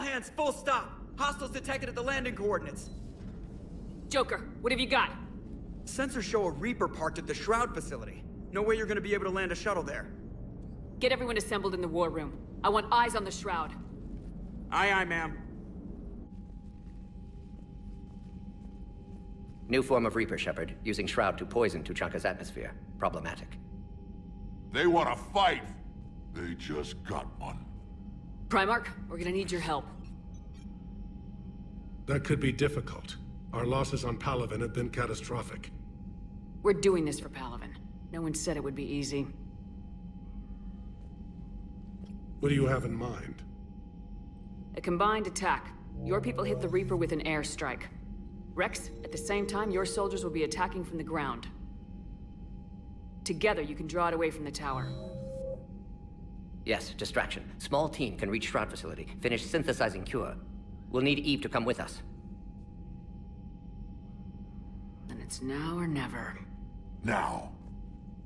hands, full stop. Hostiles detected at the landing coordinates. Joker, what have you got? Sensors show a Reaper parked at the Shroud facility. No way you're gonna be able to land a shuttle there. Get everyone assembled in the war room. I want eyes on the Shroud. Aye, aye, ma'am. New form of Reaper, Shepard, using Shroud to poison Tuchanka's atmosphere. Problematic. They want to fight. They just got one. Primarch, we're gonna need your help. That could be difficult. Our losses on Palaven have been catastrophic. We're doing this for Palaven. No one said it would be easy. What do you have in mind? A combined attack. Your people hit the Reaper with an airstrike. Rex, at the same time, your soldiers will be attacking from the ground. Together, you can draw it away from the tower. Yes, distraction. Small team can reach Shroud facility, finish synthesizing cure. We'll need Eve to come with us. Then it's now or never. Now.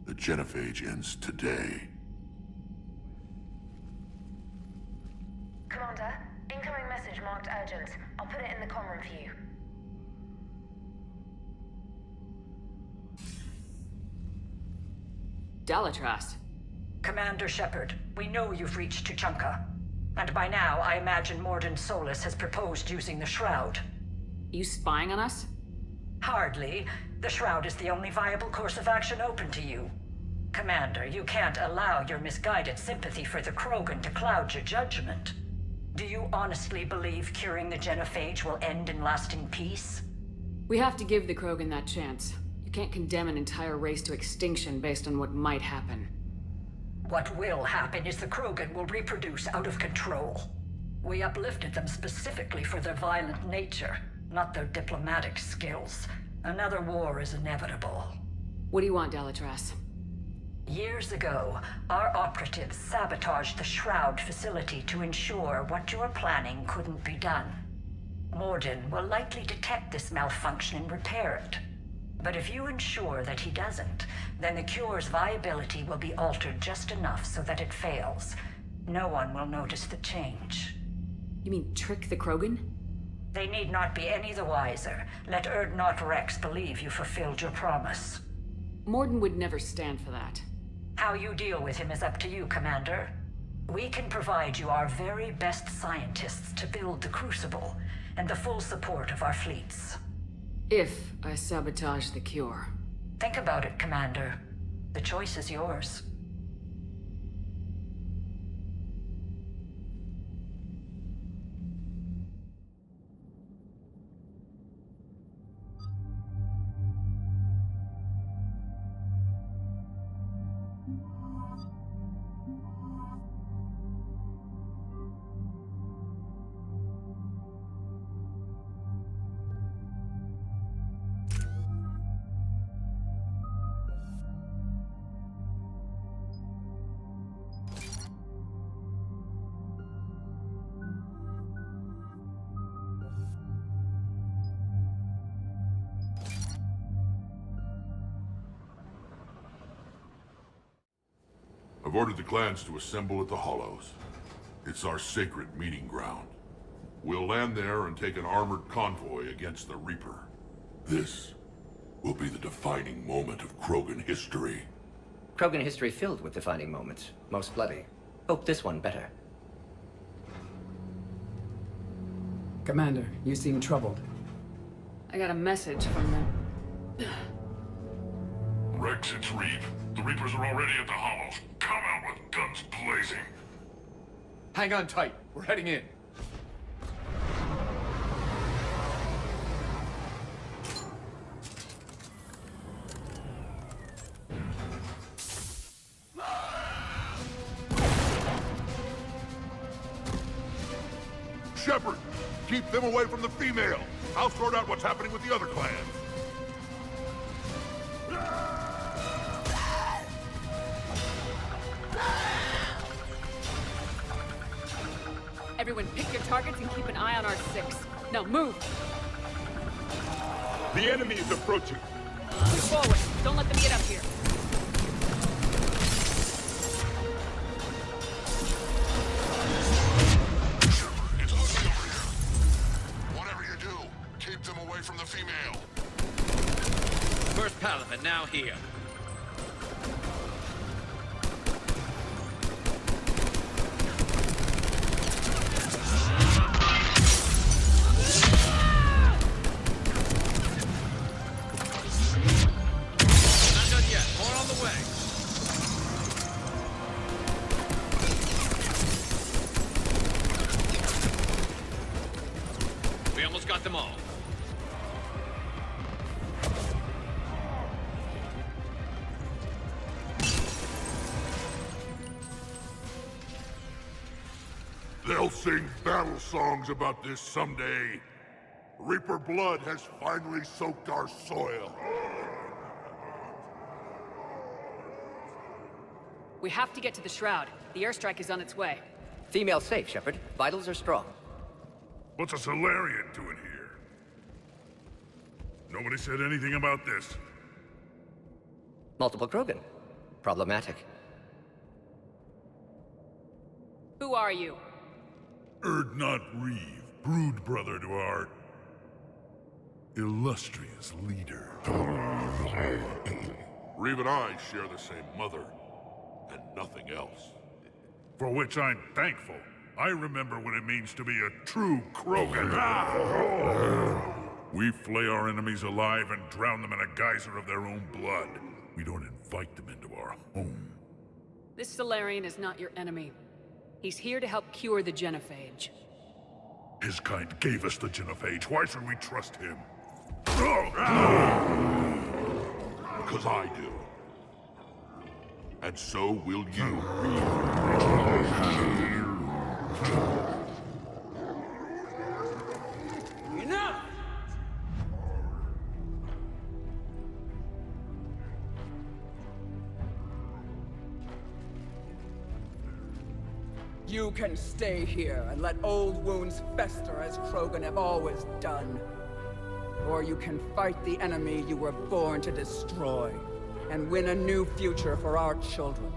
The genophage ends today. Commander, incoming message marked urgent. I'll put it in the comm room for you. Dalatras. Commander Shepard, we know you've reached Tuchanka. And by now, I imagine Morden Solus has proposed using the Shroud. You spying on us? Hardly. The Shroud is the only viable course of action open to you. Commander, you can't allow your misguided sympathy for the Krogan to cloud your judgment. Do you honestly believe curing the genophage will end in lasting peace? We have to give the Krogan that chance. You can't condemn an entire race to extinction based on what might happen. What will happen is the Krogan will reproduce out of control. We uplifted them specifically for their violent nature, not their diplomatic skills. Another war is inevitable. What do you want, Dalatras? Years ago, our operatives sabotaged the Shroud facility to ensure what you were planning couldn't be done. Morden will likely detect this malfunction and repair it. But if you ensure that he doesn't, then the cure's viability will be altered just enough so that it fails. No one will notice the change. You mean trick the Krogan? They need not be any the wiser. Let Urdnot Rex believe you fulfilled your promise. Morden would never stand for that. How you deal with him is up to you, Commander. We can provide you our very best scientists to build the Crucible, and the full support of our fleets. If I sabotage the cure. Think about it, Commander. The choice is yours. I've ordered the clans to assemble at the Hollows. It's our sacred meeting ground. We'll land there and take an armored convoy against the Reaper. This will be the defining moment of Krogan history. Krogan history filled with defining moments. Most bloody. Hope this one better. Commander, you seem troubled. I got a message from them. Rex, it's Reeve. The Reapers are already at the Hollows. Come out with guns blazing. Hang on tight. We're heading in. Shepard, keep them away from the female. I'll sort out what's happening with the other clans. Everyone pick your targets and keep an eye on our 6. Now move! The enemy is approaching. Move forward. Don't let them get up here. It's now here. Not done yet. More on the way. We almost got them all. They'll sing battle songs about this someday. Reaper blood has finally soaked our soil. We have to get to the Shroud. The airstrike is on its way. Female safe, Shepard. Vitals are strong. What's a Solarian doing here? Nobody said anything about this. Multiple Krogan. Problematic. Who are you? Erdnot Reeve, brood brother to our illustrious leader. Reeve and I share the same mother, and nothing else. For which I'm thankful. I remember what it means to be a true Krogan. We flay our enemies alive and drown them in a geyser of their own blood. We don't invite them into our home. This Solarian is not your enemy. He's here to help cure the genophage. His kind gave us the genophage. Why should we trust him? Because I do. And so will you. Enough! You can stay here and let old wounds fester as Krogan have always done. Or you can fight the enemy you were born to destroy, and win a new future for our children.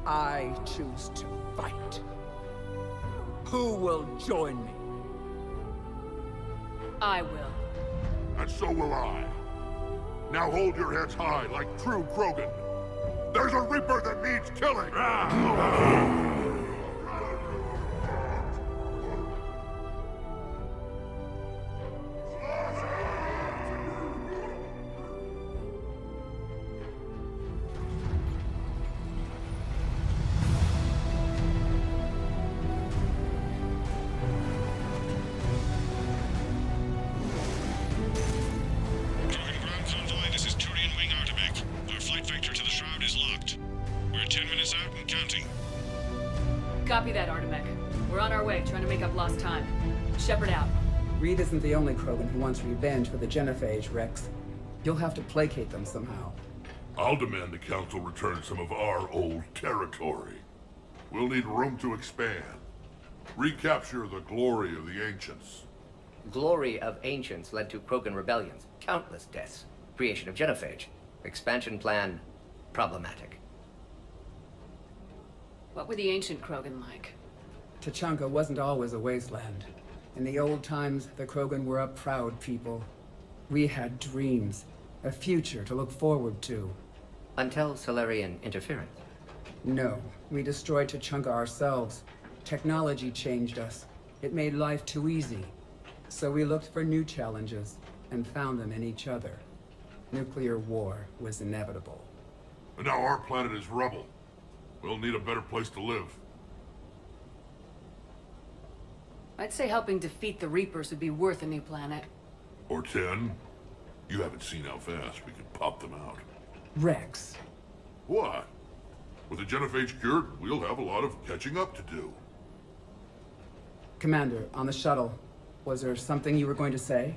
I choose to fight. Who will join me? I will. And so will I. Now hold your heads high like true Krogan. There's a Reaper that needs killing! Convoy, this is Turian Wing Artebec. Our flight vector to the Shroud is locked. We're 10 minutes out and counting. Copy that, Artemech. We're on our way, trying to make up lost time. Shepard out. Reed isn't the only Krogan who wants revenge for the genophage, Rex. You'll have to placate them somehow. I'll demand the Council return some of our old territory. We'll need room to expand. Recapture the glory of the Ancients. Glory of Ancients led to Krogan rebellions, countless deaths, creation of genophage. Expansion plan, problematic. What were the ancient Krogan like? Tuchanka wasn't always a wasteland. In the old times, the Krogan were a proud people. We had dreams, a future to look forward to. Until Solarian interference. No, we destroyed Tuchanka ourselves. Technology changed us. It made life too easy. So we looked for new challenges, and found them in each other. Nuclear war was inevitable. And now our planet is rubble. We'll need a better place to live. I'd say helping defeat the Reapers would be worth a new planet. Or 10. You haven't seen how fast we can pop them out. Rex. What? With the genophage cured, we'll have a lot of catching up to do. Commander, on the shuttle, was there something you were going to say?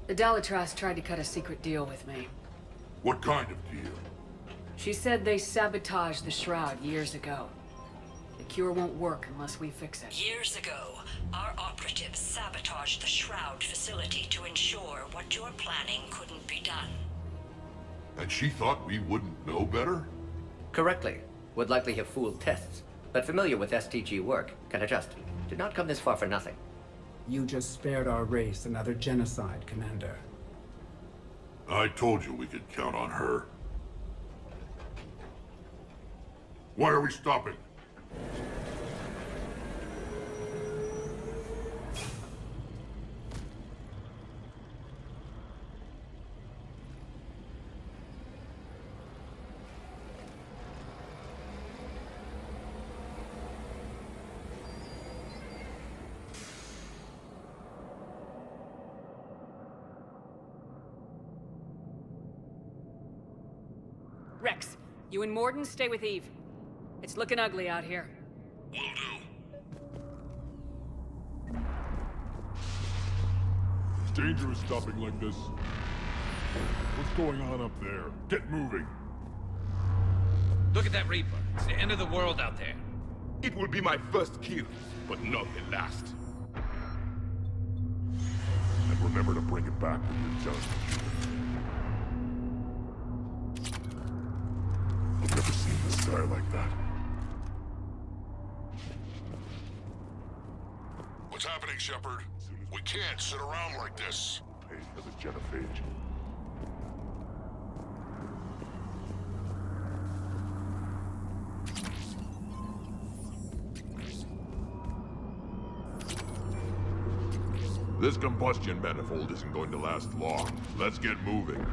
The Dalitras tried to cut a secret deal with me. What kind of deal? She said they sabotaged the Shroud years ago. The cure won't work unless we fix it. Years ago, our operatives sabotaged the Shroud facility to ensure what you're planning couldn't be done. And she thought we wouldn't know better? Correctly. Would likely have fooled tests, but familiar with STG work, can adjust. Did not come this far for nothing. You just spared our race another genocide, Commander. I told you we could count on her. Why are we stopping? Rex, you and Morden stay with Eve. It's looking ugly out here. Will do. It's dangerous stopping like this. What's going on up there? Get moving. Look at that Reaper. It's the end of the world out there. It will be my first kill, but not the last. And remember to bring it back when you're done. I've never seen the sky like that. What's happening, Shepard? We can't sit around like this. Pay for the genophage. This combustion manifold isn't going to last long. Let's get moving.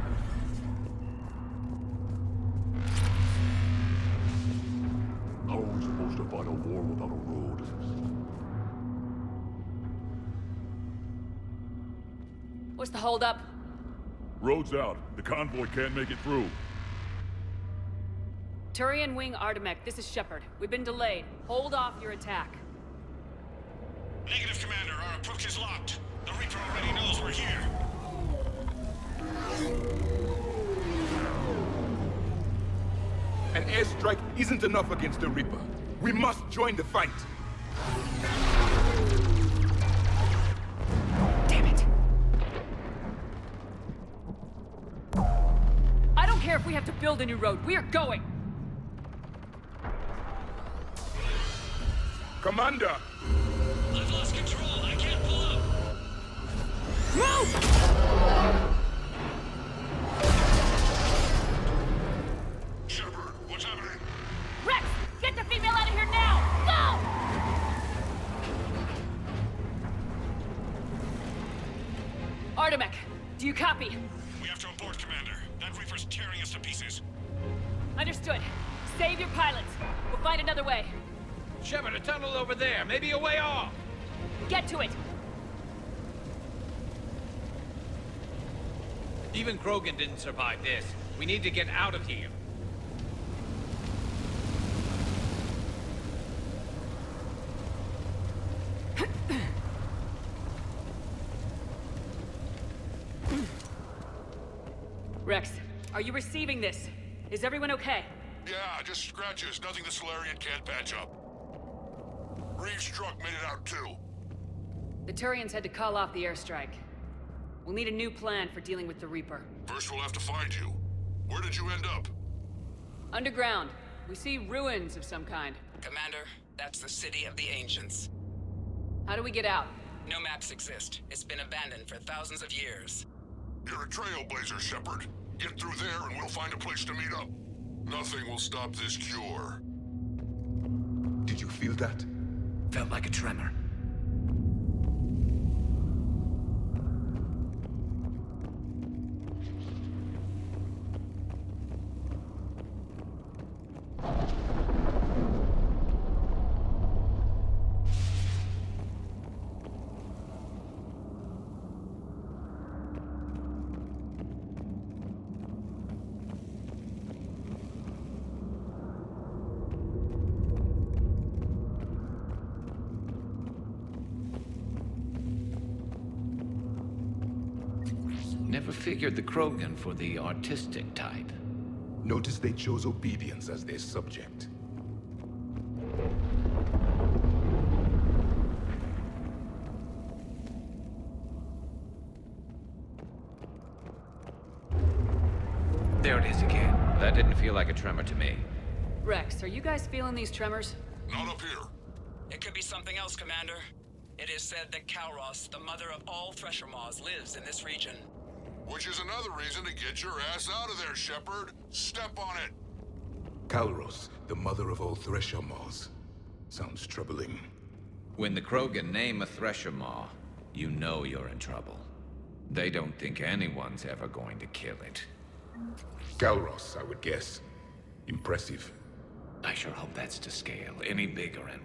How are we supposed to fight a war without a road? What's the holdup? Road's out. The convoy can't make it through. Turian Wing Artemek, this is Shepard. We've been delayed. Hold off your attack. Negative, Commander. Our approach is locked. The Reaper already knows we're here. An airstrike isn't enough against the Reaper. We must join the fight. Damn it! I don't care if we have to build a new road. We are going! Commander! I've lost control. I can't pull up. Move! Shepard, what's happening? Rex, get the female out of here now! Go! Artemek, do you copy? We have to abort, Commander. That Reaper's tearing us to pieces. Understood. Save your pilots. We'll find another way. Shepard, a tunnel over there. Maybe a way off. Get to it! Even Krogan didn't survive this. We need to get out of here. Rex, are you receiving this? Is everyone okay? Yeah, just scratches. Nothing the Solarian can't patch up. Reeves' truck made it out too. The Turians had to call off the airstrike. We'll need a new plan for dealing with the Reaper. First we'll have to find you. Where did you end up? Underground. We see ruins of some kind. Commander, that's the city of the Ancients. How do we get out? No maps exist. It's been abandoned for thousands of years. You're a trailblazer, Shepard. Get through there and we'll find a place to meet up. Nothing will stop this cure. Did you feel that? Felt like a tremor. Never figured the Krogan for the artistic type. Notice they chose obedience as their subject. There it is again. That didn't feel like a tremor to me. Rex, are you guys feeling these tremors? Not up here. It could be something else, Commander. It is said that Kalros, the mother of all Thresher Maws, lives in this region. Which is another reason to get your ass out of there, Shepard. Step on it. Calros, the mother of all Thresher Maws. Sounds troubling. When the Krogan name a Thresher Maw, you know you're in trouble. They don't think anyone's ever going to kill it. Calros, I would guess. Impressive. I sure hope that's to scale. Any bigger and...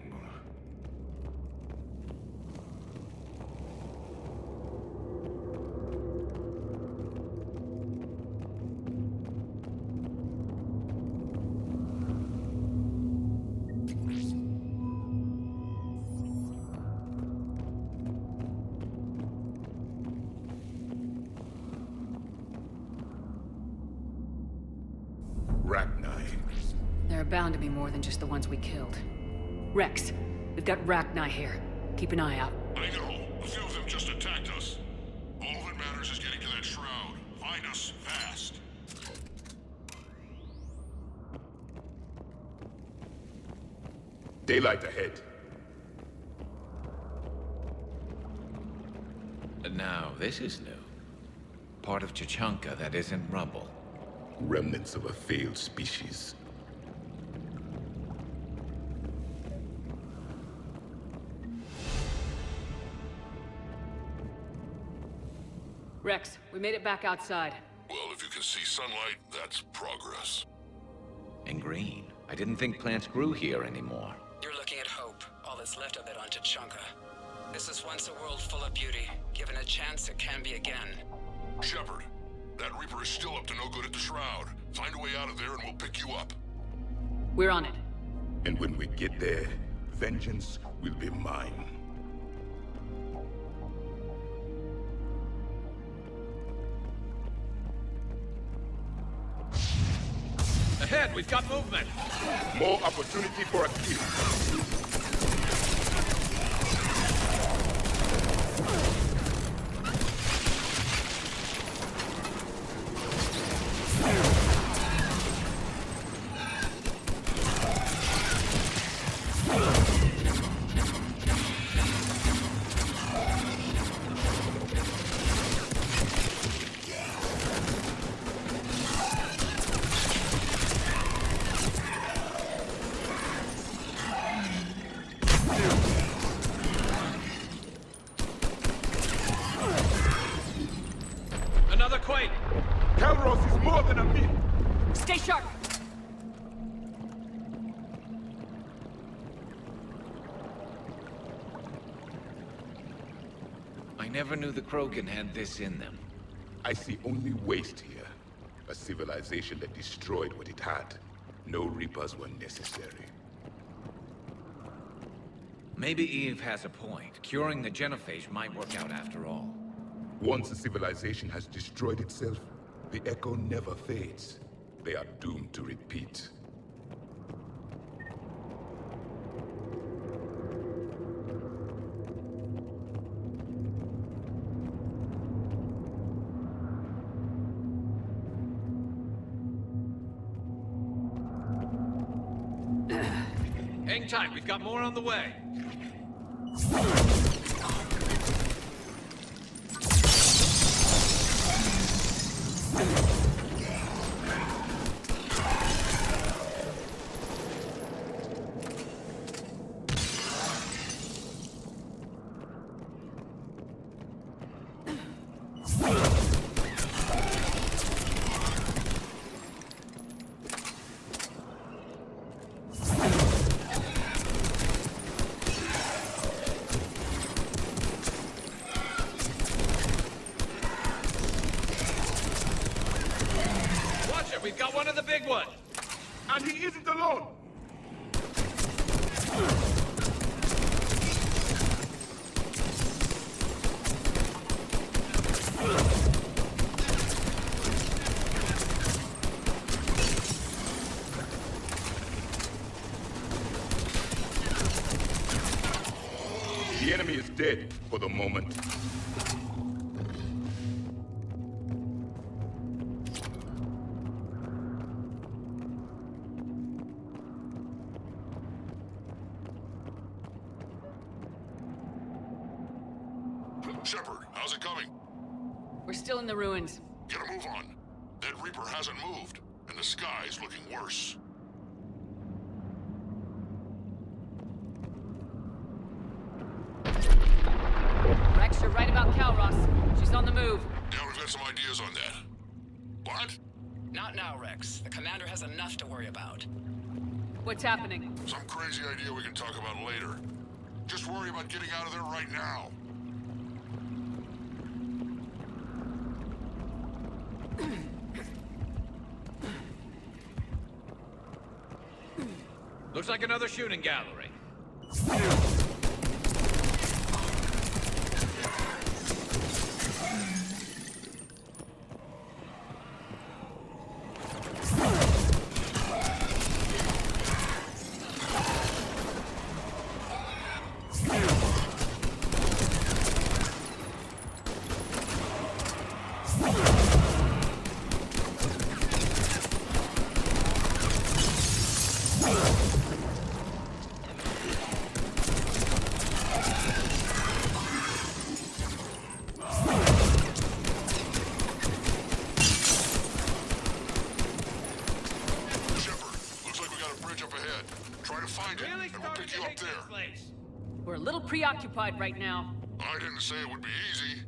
There are bound to be more than just the ones we killed. Rex, we've got Rachni here. Keep an eye out. I know. A few of them just attacked us. All that matters is getting to that shroud. Find us fast. Daylight ahead. Now, this is new. Part of Tuchanka that isn't rubble. Remnants of a failed species. Rex, we made it back outside. Well, if you can see sunlight, that's progress. And green. I didn't think plants grew here anymore. You're looking at hope, all that's left of it on Tuchanka. This is once a world full of beauty. Given a chance, it can be again. Shepard, that Reaper is still up to no good at the Shroud. Find a way out of there and we'll pick you up. We're on it. And when we get there, vengeance will be mine. Ahead, we've got movement! More opportunity for a kill. Another quake! Calros is more than a myth! Stay sharp! I never knew the Krogan had this in them. I see only waste here. A civilization that destroyed what it had. No Reapers were necessary. Maybe Eve has a point. Curing the genophage might work out after all. Once a civilization has destroyed itself, the echo never fades. They are doomed to repeat. Hang tight, we've got more on the way. We've got one of the big ones! And he isn't alone! The enemy is dead for the moment. Shepard, how's it coming? We're still in the ruins. Get a move on. That Reaper hasn't moved, and the sky's looking worse. Rex, you're right about Calros. She's on the move. Yeah, we've got some ideas on that. What? Not now, Rex. The commander has enough to worry about. What's happening? Some crazy idea we can talk about later. Just worry about getting out of there right now. Looks like another shooting gallery. We're a little preoccupied right now. I didn't say it would be easy.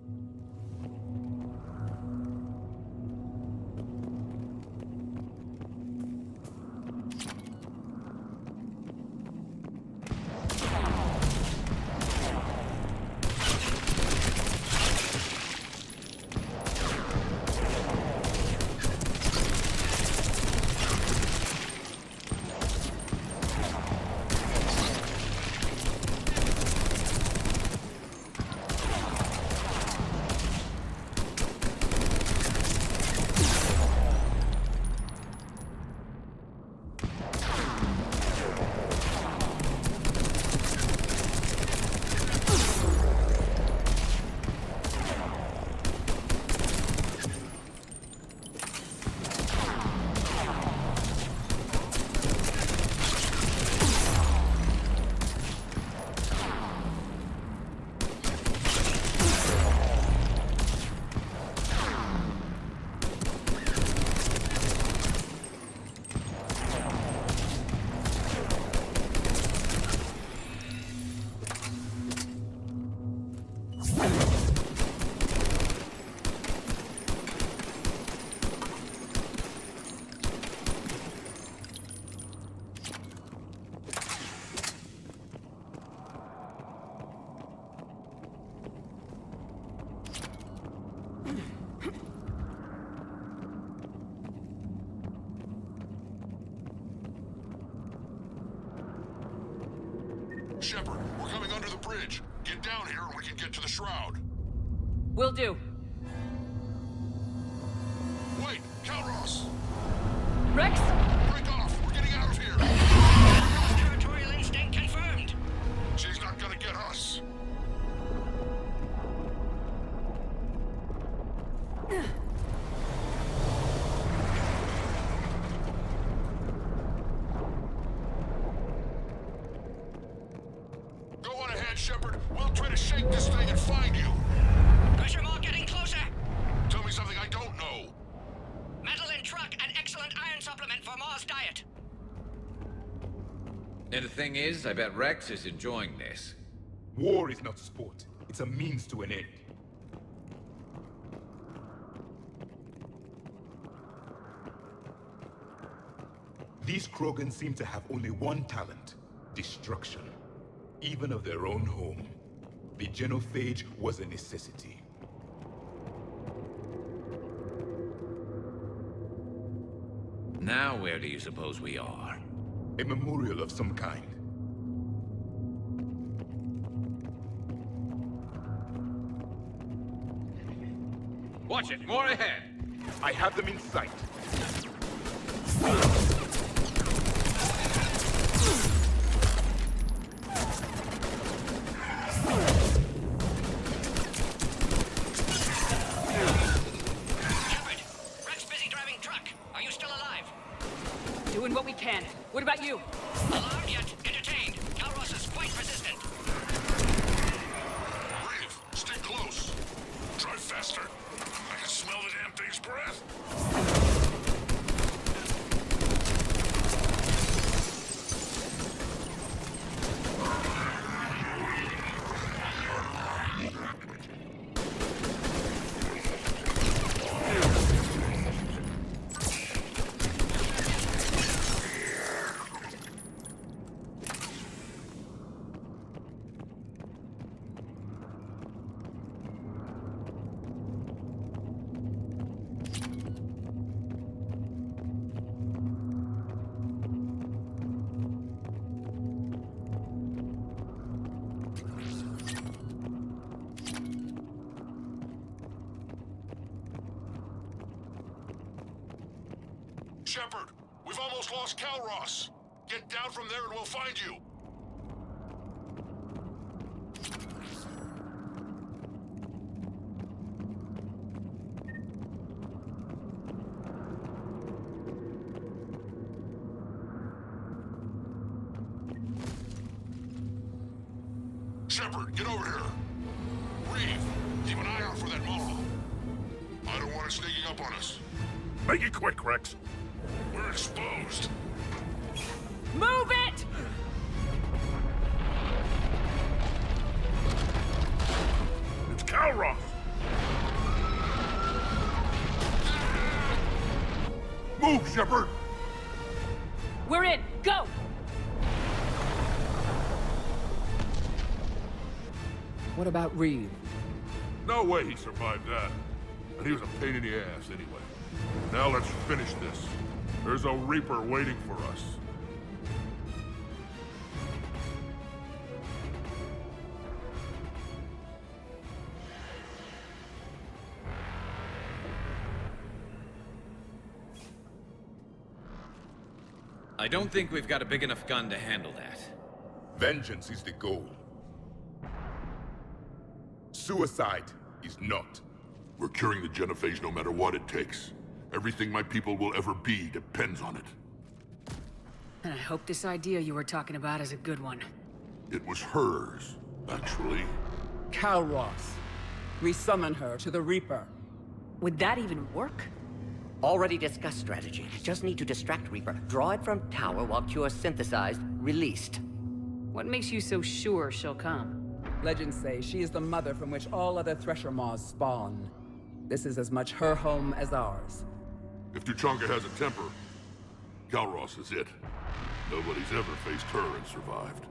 Shepard, we're coming under the bridge. Get down here and we can get to the Shroud. Will do. Wait, Calros! Rex? Break off! We're getting out of here! Territorial instinct confirmed! She's not gonna get us! Go on ahead, Shepard. We'll try to shake this thing and find you. Pressure Maw getting closer! Tell me something I don't know. Metal in truck, an excellent iron supplement for Maw's diet. And the thing is, I bet Rex is enjoying this. War is not sport. It's a means to an end. These Krogan seem to have only one talent: destruction. Even of their own home. The genophage was a necessity. Now where do you suppose we are? A memorial of some kind. Watch it! More ahead! I have them in sight. Doing what we can. What about you? Alarmed yet entertained. Calros is quite resistant. Brave, stay close. Drive faster. I can smell the damn thing his breath. Shepard, we've almost lost Calros. Get down from there and we'll find you. Shepard, get over here. Reeve, keep an eye out for that Maw. I don't want it sneaking up on us. Make it quick, Rex. We're exposed. Move it! It's Calros! Move, Shepard! We're in! Go! What about Reeve? No way he survived that. And he was a pain in the ass anyway. Now let's finish this. There's a Reaper waiting for us. I don't think we've got a big enough gun to handle that. Vengeance is the goal. Suicide is not. We're curing the genophage no matter what it takes. Everything my people will ever be depends on it. And I hope this idea you were talking about is a good one. It was hers, actually. Calros. Resummon her to the Reaper. Would that even work? Already discussed strategy. Just need to distract Reaper. Draw it from tower while Cure synthesized, released. What makes you so sure she'll come? Legends say she is the mother from which all other Thresher Maws spawn. This is as much her home as ours. If Tuchanka has a temper, Calros is it. Nobody's ever faced her and survived.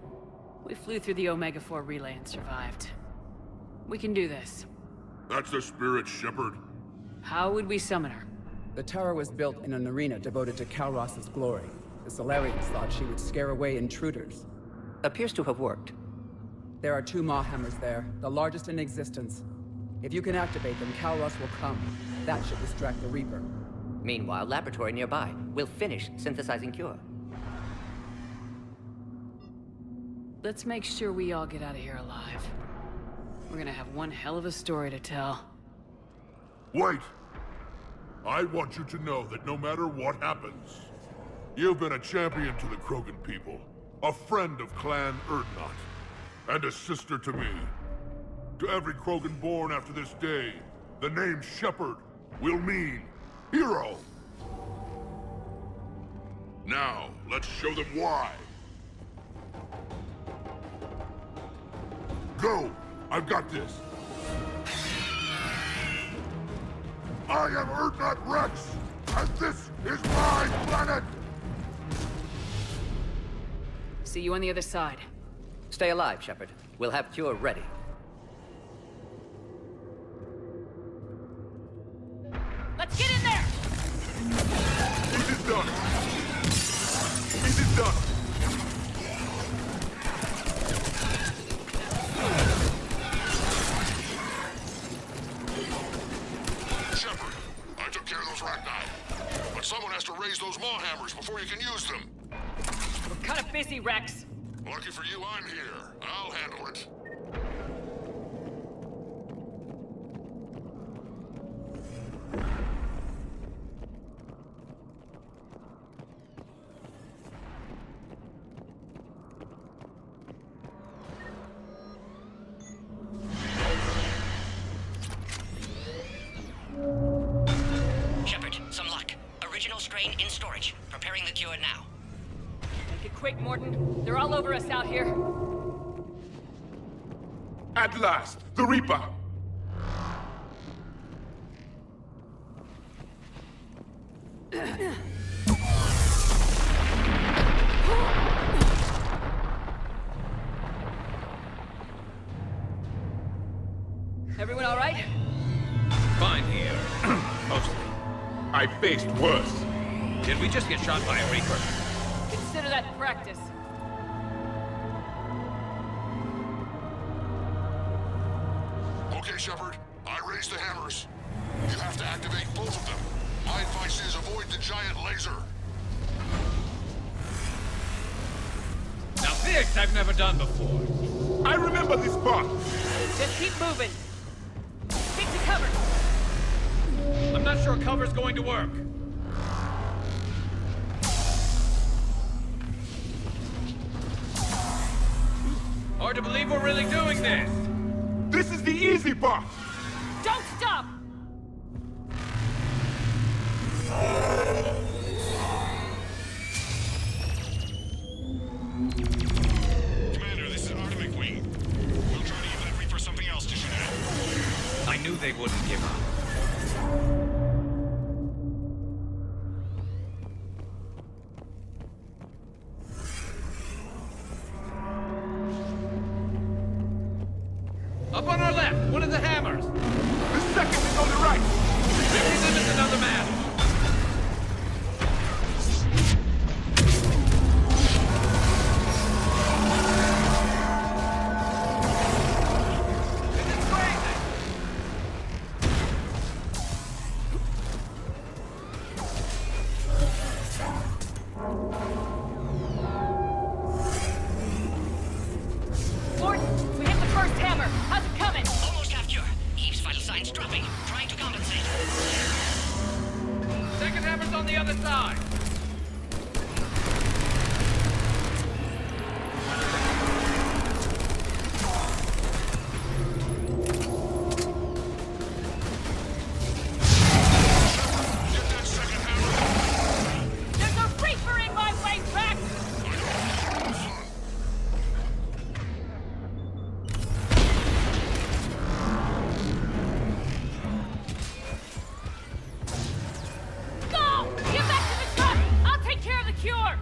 We flew through the Omega-4 relay and survived. We can do this. That's the spirit, Shepard. How would we summon her? The tower was built in an arena devoted to Calros' glory. The Solarians thought she would scare away intruders. Appears to have worked. There are 2 Maw Hammers there, the largest in existence. If you can activate them, Calros will come. That should distract the Reaper. Meanwhile, laboratory nearby. We'll finish synthesizing Cure. Let's make sure we all get out of here alive. We're gonna have one hell of a story to tell. Wait! I want you to know that no matter what happens, you've been a champion to the Krogan people, a friend of Clan Erdnot, and a sister to me. To every Krogan born after this day, the name Shepard will mean hero. Now, let's show them why. Go! I've got this. I am Erdnot Rex, and this is my planet! See you on the other side. Stay alive, Shepard. We'll have Cure ready. Let's get in there! It is done! It is done! Shepard, I took care of those Rachni. But someone has to raise those Maw Hammers before you can use them. We're kind of busy, Rex. Lucky for you, I'm here. I'll handle it. quick, Morton. They're all over us out here. At last, the Reaper! Everyone all right? Fine here. Mostly. I faced worse. Did we just get shot by a Reaper? Consider that practice. Okay, Shepard. I raised the hammers. You have to activate both of them. My advice is avoid the giant laser. Now this I've never done before. I remember this part. Just keep moving. Take to cover. I'm not sure cover's going to work. Hard to believe we're really doing this. This is the easy part. Don't stop! Commander, this is Artemic Wing. We'll try to give that Reaper something else to shoot at. I knew they wouldn't give up. Up on our left, one of the hammers. The second is on the right. Maybe them is another man. This is crazy. Morton, we hit the first hammer. How's it coming? Almost half cure. Eve's vital signs dropping. Trying to compensate. Second hammer's on the other side. Get that second hammer. There's a Reaper in my way, Rex! Go! Get back to the truck! I'll take care of the cure!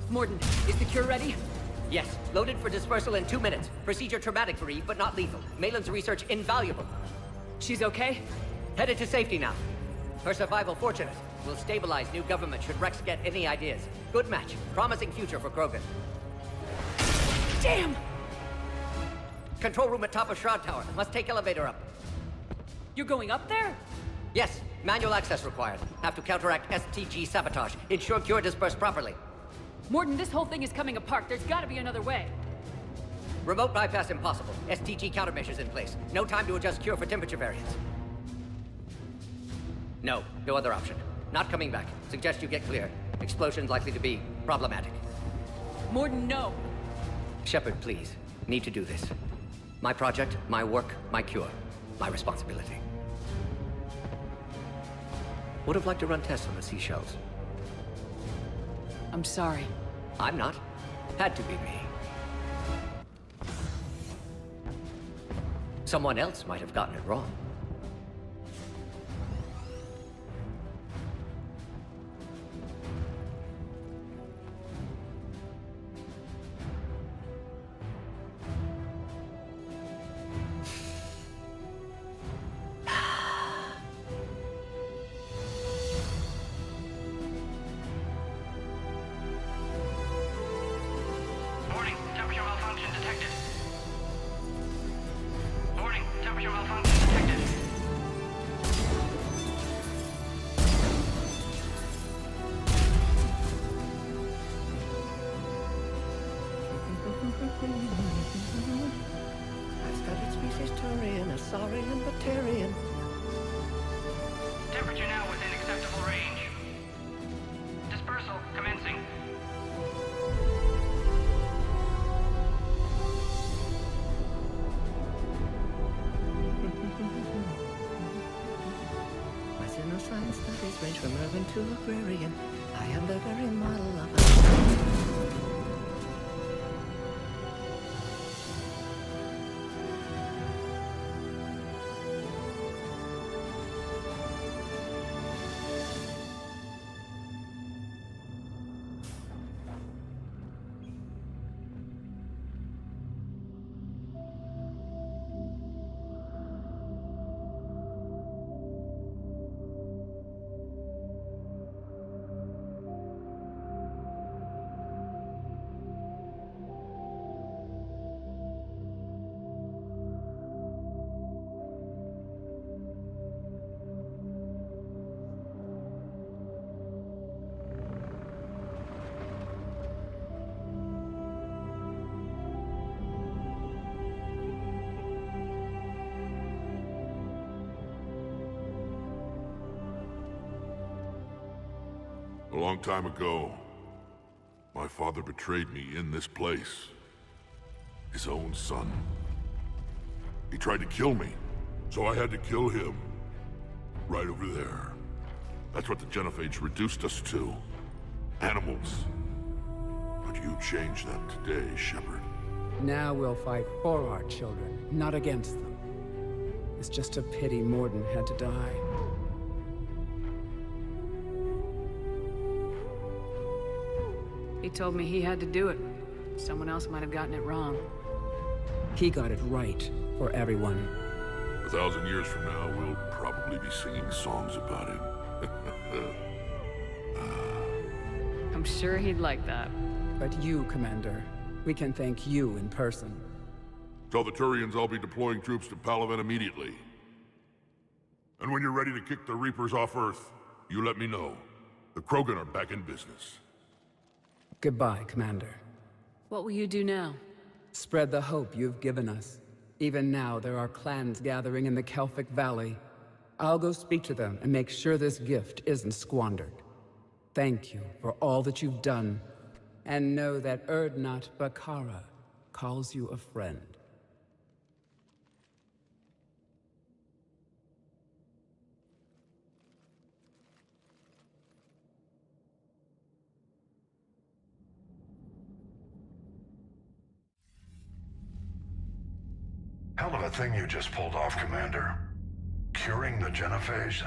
Morton, is the cure ready? Yes, loaded for dispersal in 2 minutes. Procedure traumatic for Eve, but not lethal. Malin's research invaluable. She's okay? Headed to safety now. Her survival fortunate. Will stabilize new government should Rex get any ideas. Good match. Promising future for Krogan. Damn! Control room at top of Shroud Tower. Must take elevator up. You're going up there? Yes, manual access required. Have to counteract STG sabotage. Ensure cure dispersed properly. Morton, this whole thing is coming apart. There's gotta be another way. Remote bypass impossible. STG countermeasures in place. No time to adjust cure for temperature variance. No other option. Not coming back. Suggest you get clear. Explosion's likely to be problematic. Morden, no! Shepard, please. Need to do this. My project, my work, my cure. My responsibility. Would have liked to run tests on the seashells. I'm sorry. I'm not. Had to be me. Someone else might have gotten it wrong. Warning, temperature malfunction detected. Warning, temperature malfunction detected. I've studied species Turian, Asaurian, Batarian. Temperature now within acceptable range. Dispersal commencing. My science studies range from urban to agrarian. I am the very model of a... A long time ago, my father betrayed me in this place. His own son. He tried to kill me, so I had to kill him. Right over there. That's what the Genophage reduced us to. Animals. But you changed that today, Shepard. Now we'll fight for our children, not against them. It's just a pity Morden had to die. He told me he had to do it. Someone else might have gotten it wrong. He got it right for everyone. 1,000 years from now, we'll probably be singing songs about him. I'm sure he'd like that. But you, Commander, we can thank you in person. Tell the Turians I'll be deploying troops to Palaven immediately. And when you're ready to kick the Reapers off Earth, you let me know. The Krogan are back in business. Goodbye, Commander. What will you do now? Spread the hope you've given us. Even now, there are clans gathering in the Kelphic Valley. I'll go speak to them and make sure this gift isn't squandered. Thank you for all that you've done. And know that Urdnot Bakara calls you a friend. Hell of a thing you just pulled off, Commander. Curing the Genophage?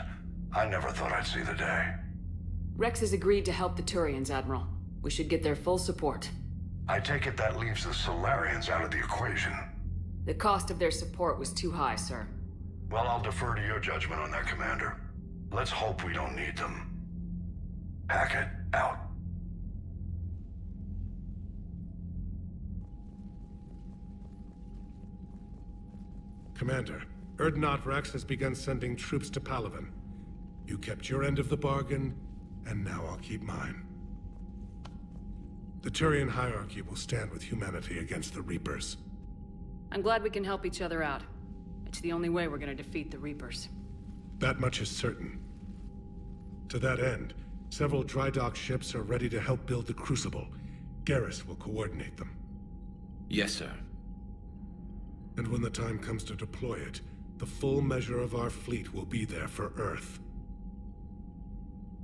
I never thought I'd see the day. Rex has agreed to help the Turians, Admiral. We should get their full support. I take it that leaves the Solarians out of the equation. The cost of their support was too high, sir. Well, I'll defer to your judgment on that, Commander. Let's hope we don't need them. Hackett, out. Commander, Urdnot Rex has begun sending troops to Palaven. You kept your end of the bargain, and now I'll keep mine. The Turian hierarchy will stand with humanity against the Reapers. I'm glad we can help each other out. It's the only way we're gonna defeat the Reapers. That much is certain. To that end, several dry dock ships are ready to help build the Crucible. Garrus will coordinate them. Yes, sir. And when the time comes to deploy it, the full measure of our fleet will be there for Earth.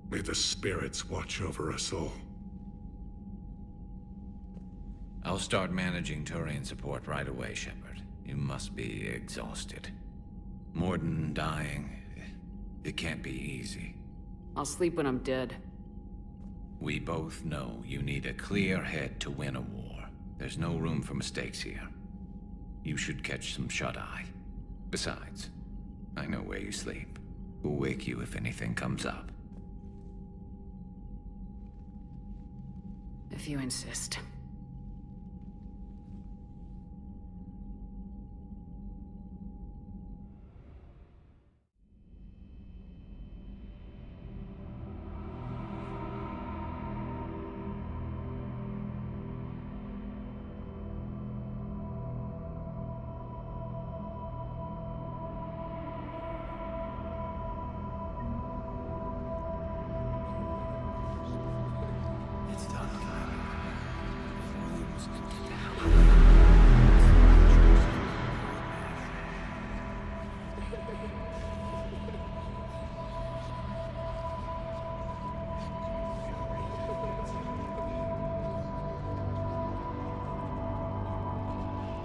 May the spirits watch over us all. I'll start managing Turian support right away, Shepard. You must be exhausted. Morden dying, it can't be easy. I'll sleep when I'm dead. We both know you need a clear head to win a war. There's no room for mistakes here. You should catch some shut-eye. Besides, I know where you sleep. We'll wake you if anything comes up. If you insist.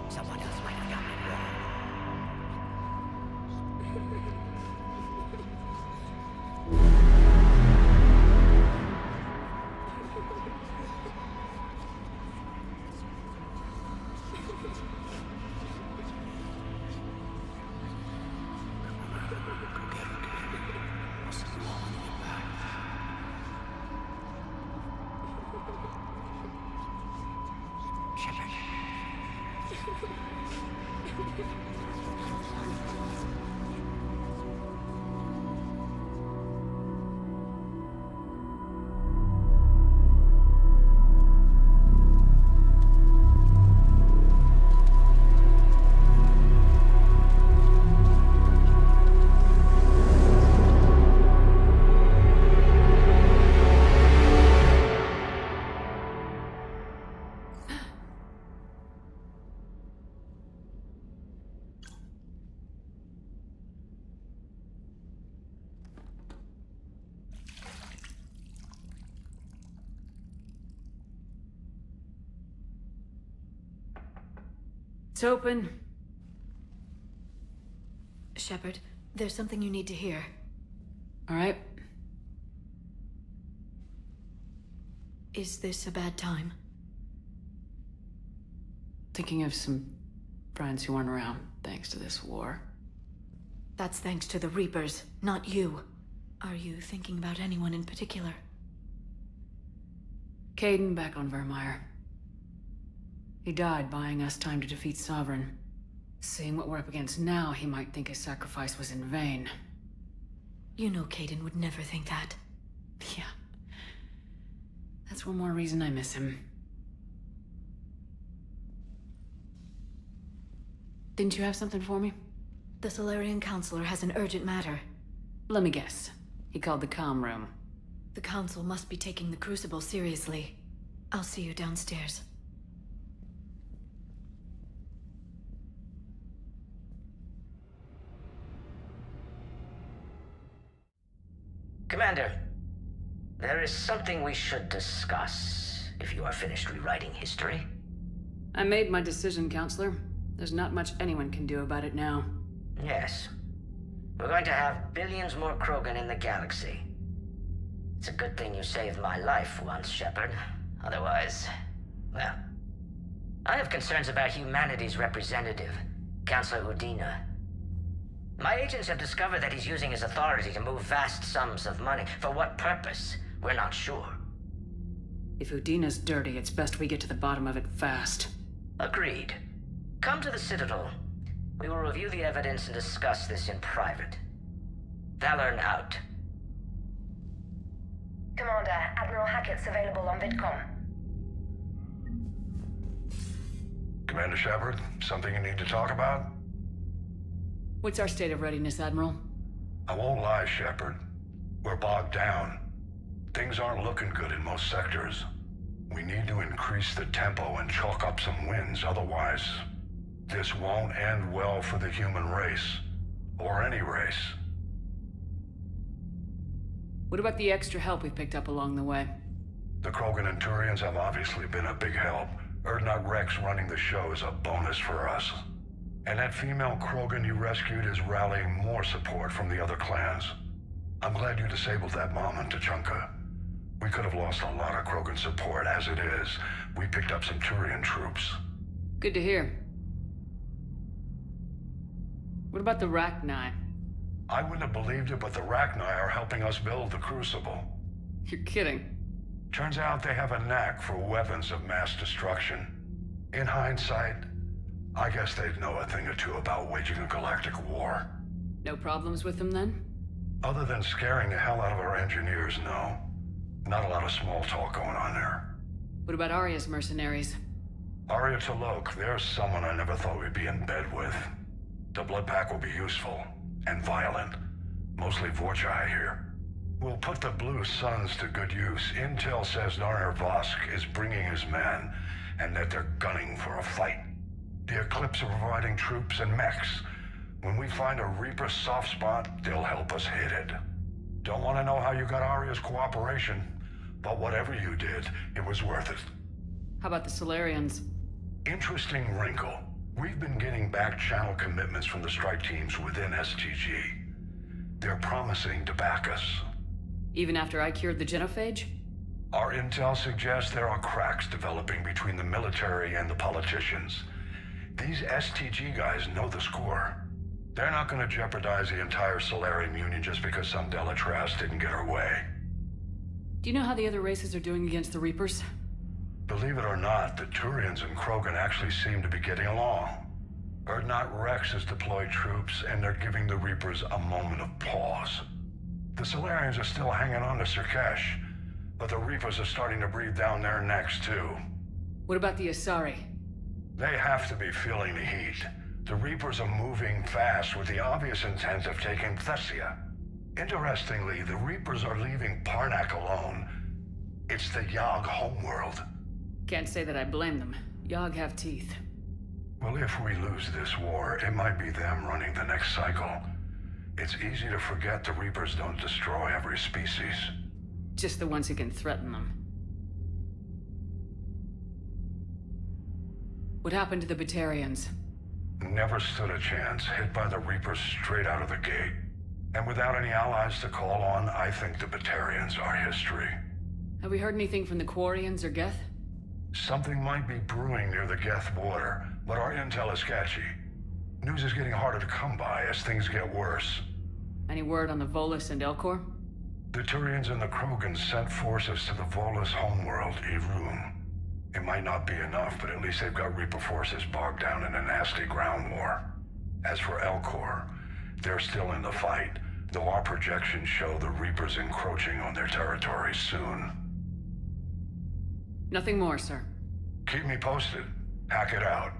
Someone else might have gotten it wrong. It's open. Shepard, there's something you need to hear. All right. Is this a bad time? Thinking of some friends who aren't around thanks to this war. That's thanks to the Reapers, not you. Are you thinking about anyone in particular? Caden back on Vermeer. He died buying us time to defeat Sovereign. Seeing what we're up against now, he might think his sacrifice was in vain. You know Caden would never think that. Yeah. That's one more reason I miss him. Didn't you have something for me? The Solarian Counselor has an urgent matter. Let me guess. He called the comm room. The Council must be taking the Crucible seriously. I'll see you downstairs. Commander, there is something we should discuss, if you are finished rewriting history. I made my decision, Counselor. There's not much anyone can do about it now. Yes. We're going to have billions more Krogan in the galaxy. It's a good thing you saved my life once, Shepard. Otherwise, well... I have concerns about humanity's representative, Councilor Udina. My agents have discovered that he's using his authority to move vast sums of money. For what purpose? We're not sure. If Udina's dirty, it's best we get to the bottom of it fast. Agreed. Come to the Citadel. We will review the evidence and discuss this in private. Valorn out. Commander, Admiral Hackett's available on VidCom. Commander Shepard, something you need to talk about? What's our state of readiness, Admiral? I won't lie, Shepard. We're bogged down. Things aren't looking good in most sectors. We need to increase the tempo and chalk up some wins, otherwise, this won't end well for the human race. Or any race. What about the extra help we picked up along the way? The Krogan and Turians have obviously been a big help. Urdnot Rex running the show is a bonus for us. And that female Krogan you rescued is rallying more support from the other clans. I'm glad you disabled that mom in Tuchanka. We could have lost a lot of Krogan support as it is. We picked up some Turian troops. Good to hear. What about the Rachni? I wouldn't have believed it, but the Rachni are helping us build the Crucible. You're kidding. Turns out they have a knack for weapons of mass destruction. In hindsight, I guess they'd know a thing or two about waging a galactic war. No problems with them then? Other than scaring the hell out of our engineers, no. Not a lot of small talk going on there. What about Arya's mercenaries? Arya T'Loak, there's someone I never thought we'd be in bed with. The Blood Pack will be useful, and violent. Mostly Vorchai here. We'll put the Blue Suns to good use. Intel says Narner Vosk is bringing his men, and that they're gunning for a fight. The Eclipse are providing troops and mechs. When we find a Reaper soft spot, they'll help us hit it. Don't want to know how you got Arya's cooperation, but whatever you did, it was worth it. How about the Solarians? Interesting wrinkle. We've been getting back-channel commitments from the strike teams within STG. They're promising to back us. Even after I cured the genophage? Our intel suggests there are cracks developing between the military and the politicians. These STG guys know the score. They're not going to jeopardize the entire Solarian Union just because some Delatras didn't get her way. Do you know how the other races are doing against the Reapers? Believe it or not, the Turians and Krogan actually seem to be getting along. Urdnot Rex has deployed troops, and they're giving the Reapers a moment of pause. The Solarians are still hanging on to Surkesh, but the Reapers are starting to breathe down their necks too. What about the Asari? They have to be feeling the heat. The Reapers are moving fast with the obvious intent of taking Thessia. Interestingly, the Reapers are leaving Parnak alone. It's the Yogg homeworld. Can't say that I blame them. Yogg have teeth. Well, if we lose this war, it might be them running the next cycle. It's easy to forget the Reapers don't destroy every species. Just the ones who can threaten them. What happened to the Batarians? Never stood a chance, hit by the Reapers straight out of the gate. And without any allies to call on, I think the Batarians are history. Have we heard anything from the Quarians or Geth? Something might be brewing near the Geth border, but our intel is sketchy. News is getting harder to come by as things get worse. Any word on the Volus and Elcor? The Turians and the Krogan sent forces to the Volus homeworld, Irun. It might not be enough, but at least they've got Reaper forces bogged down in a nasty ground war. As for Elcor, they're still in the fight, though our projections show the Reapers encroaching on their territory soon. Nothing more, sir. Keep me posted. Hack it out.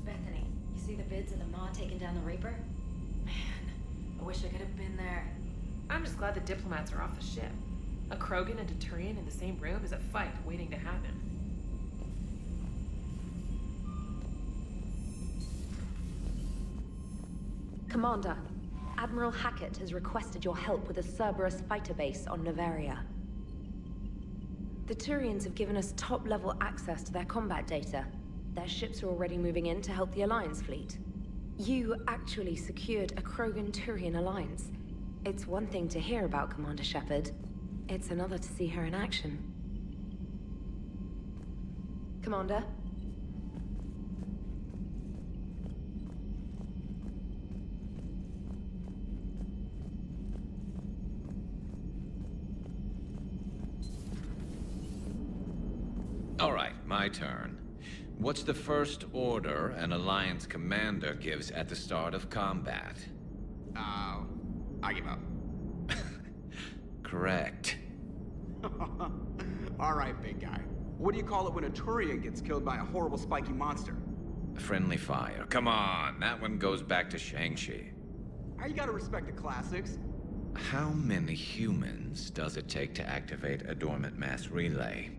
Bethany, you see the vids of the Maw taking down the Reaper? Man, I wish I could have been there. I'm just glad the diplomats are off the ship. A Krogan and a Turian in the same room is a fight waiting to happen. Commander, Admiral Hackett has requested your help with a Cerberus fighter base on Noveria. The Turians have given us top-level access to their combat data. Their ships are already moving in to help the Alliance fleet. You actually secured a Krogan-Turian alliance. It's one thing to hear about Commander Shepard. It's another to see her in action. Commander? All right, my turn. What's the first order an Alliance commander gives at the start of combat? I give up. Correct. All right, big guy. What do you call it when a Turian gets killed by a horrible spiky monster? Friendly fire. Come on, that one goes back to Shang-Chi. You gotta respect the classics. How many humans does it take to activate a dormant mass relay?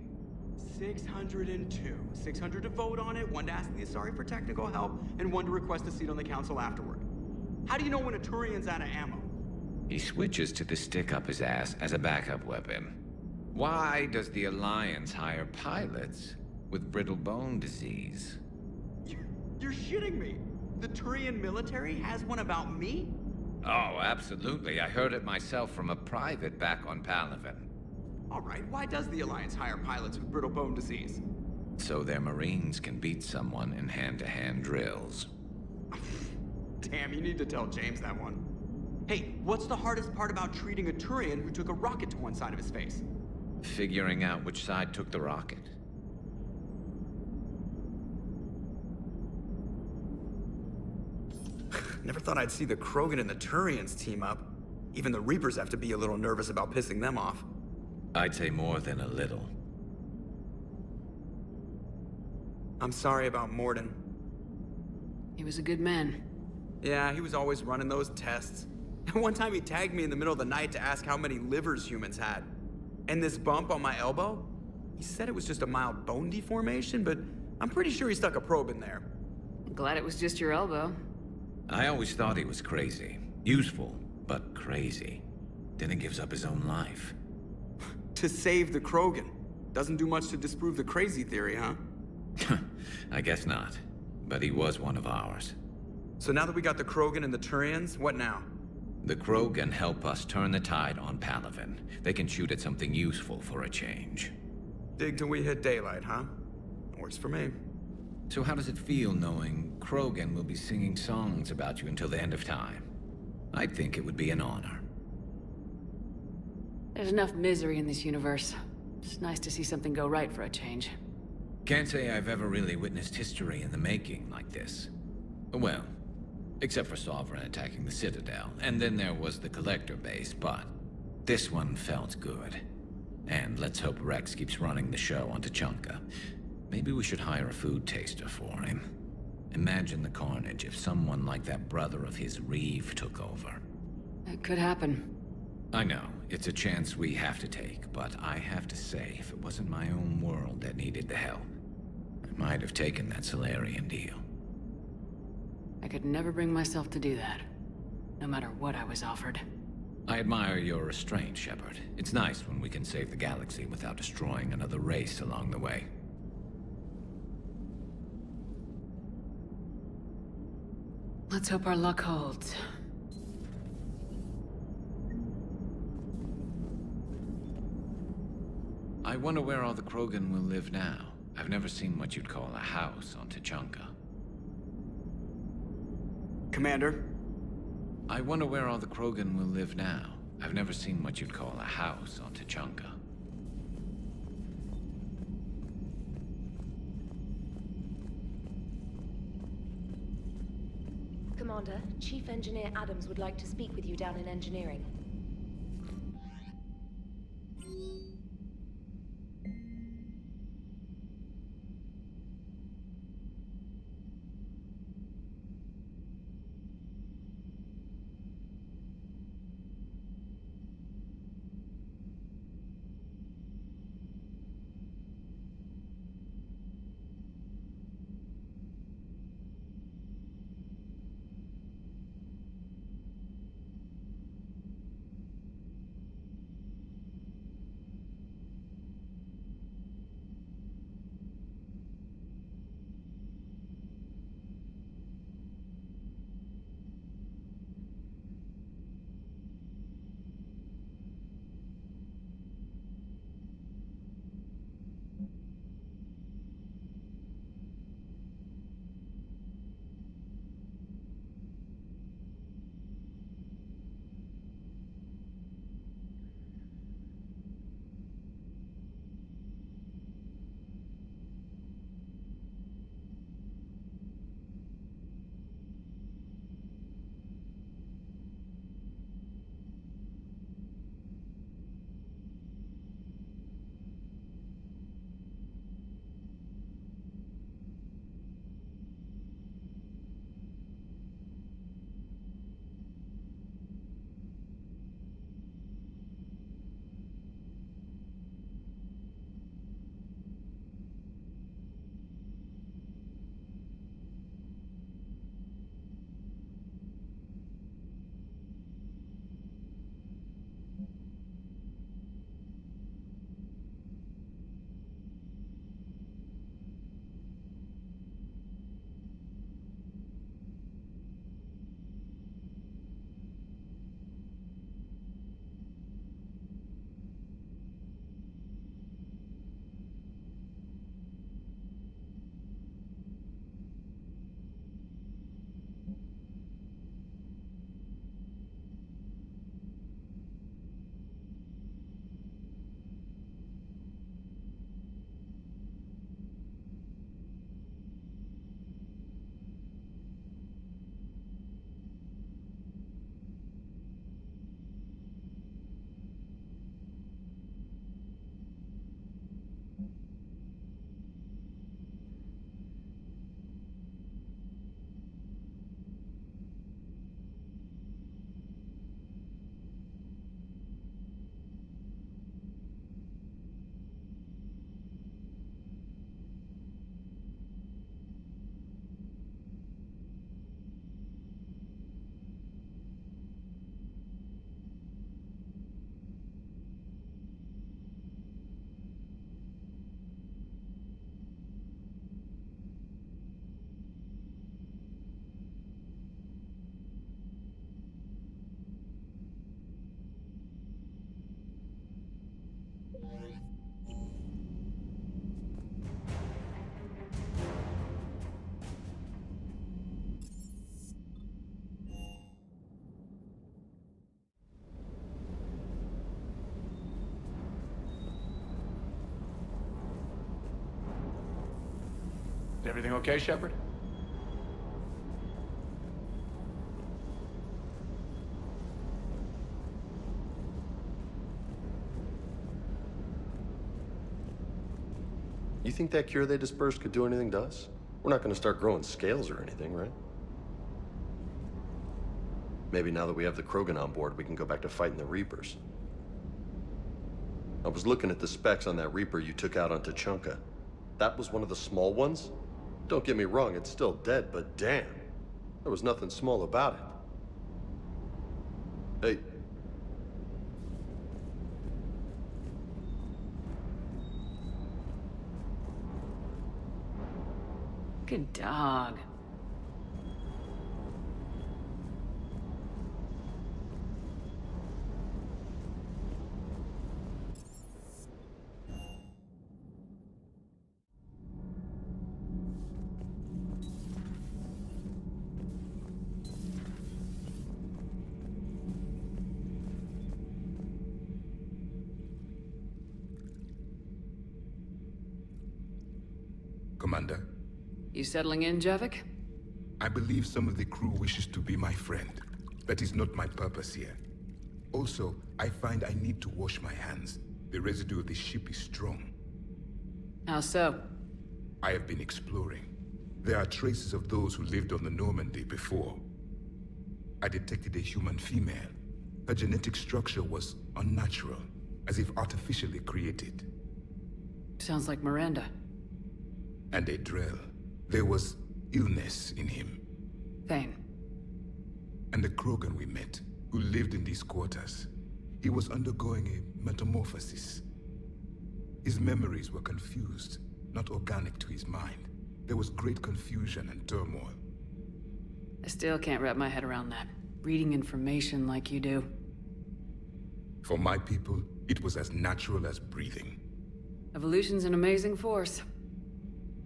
602. 600 to vote on it, 1 to ask the Asari for technical help, and 1 to request a seat on the council afterward. How do you know when a Turian's out of ammo? He switches to the stick up his ass as a backup weapon. Why does the Alliance hire pilots with brittle bone disease? You're shitting me. The Turian military has one about me? Oh, absolutely. I heard it myself from a private back on Palaven. All right, why does the Alliance hire pilots with brittle bone disease? So their Marines can beat someone in hand-to-hand drills. Damn, you need to tell James that one. Hey, what's the hardest part about treating a Turian who took a rocket to one side of his face? Figuring out which side took the rocket. Never thought I'd see the Krogan and the Turians team up. Even the Reapers have to be a little nervous about pissing them off. I'd say more than a little. I'm sorry about Morden. He was a good man. Yeah, he was always running those tests. One time he tagged me in the middle of the night to ask how many livers humans had. And this bump on my elbow? He said it was just a mild bone deformation, but I'm pretty sure he stuck a probe in there. Glad it was just your elbow. I always thought he was crazy. Useful, but crazy. Then he gives up his own life. To save the Krogan. Doesn't do much to disprove the crazy theory, huh? I guess not. But he was one of ours. So now that we got the Krogan and the Turians, what now? The Krogan help us turn the tide on Palaven. They can shoot at something useful for a change. Dig till we hit daylight, huh? Works for me. So how does it feel knowing Krogan will be singing songs about you until the end of time? I'd think it would be an honor. There's enough misery in this universe. It's nice to see something go right for a change. Can't say I've ever really witnessed history in the making like this. Well, except for Sovereign attacking the Citadel, and then there was the Collector base, but this one felt good. And let's hope Rex keeps running the show on Tuchanka. Maybe we should hire a food taster for him. Imagine the carnage if someone like that brother of his, Reeve, took over. It could happen. I know, it's a chance we have to take, but I have to say, if it wasn't my own world that needed the help, I might have taken that Solarian deal. I could never bring myself to do that, no matter what I was offered. I admire your restraint, Shepard. It's nice when we can save the galaxy without destroying another race along the way. Let's hope our luck holds. I wonder where all the Krogan will live now. I've never seen what you'd call a house on Tuchanka. Commander? I wonder where all the Krogan will live now. I've never seen what you'd call a house on Tuchanka. Commander. Chief Engineer Adams would like to speak with you down in engineering. Is everything okay, Shepard? You think that cure they dispersed could do anything to us? We're not gonna start growing scales or anything, right? Maybe now that we have the Krogan on board, we can go back to fighting the Reapers. I was looking at the specs on that Reaper you took out on Tuchanka. That was one of the small ones? Don't get me wrong, it's still dead, but damn. There was nothing small about it. Hey. Good dog. Commander? You settling in, Javik? I believe some of the crew wishes to That is not my purpose here. Also, I find I need to wash my hands. The residue of the ship is strong. How so? I have been exploring. There are traces of those who lived on the Normandy before. I detected a human female. Her genetic structure was unnatural, as if artificially created. Sounds like Miranda. And a Drell. There was illness in him. Thane. And the Krogan we met, who lived in these quarters. He was undergoing a metamorphosis. His memories were confused, not organic to his mind. There was great confusion and turmoil. I still can't wrap my head around that. Reading information like you do. For my people, it was as natural as breathing. Evolution's an amazing force.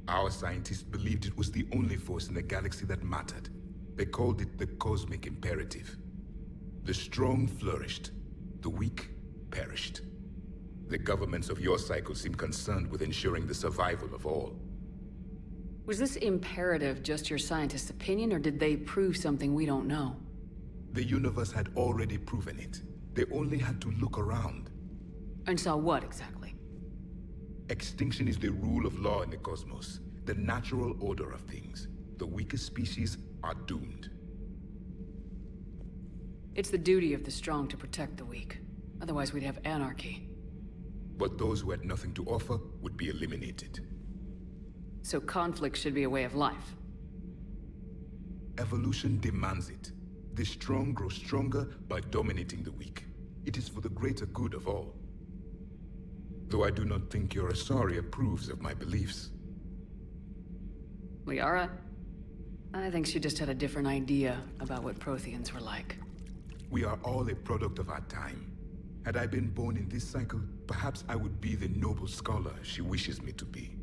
Our scientists believed it was the only force in the galaxy that mattered. They called it the cosmic imperative. The strong flourished, the weak perished. The governments of your cycle seem concerned with ensuring the survival of all. Was this imperative just your scientist's opinion, or did they prove something we don't know? The universe had already proven it. They only had to look around. And saw what exactly? Extinction is the rule of law in the cosmos, the natural order of things. The weakest species are doomed. It's the duty of the strong to protect the weak. Otherwise we'd have anarchy. But those who had nothing to offer would be eliminated. So conflict should be a way of life. Evolution demands it. The strong grow stronger by dominating the weak. It is for the greater good of all. Though I do not think your Asari approves of my beliefs. Liara? I think she just had a different idea about what Protheans were like. We are all a product of our time. Had I been born in this cycle, perhaps I would be the noble scholar she wishes me to be.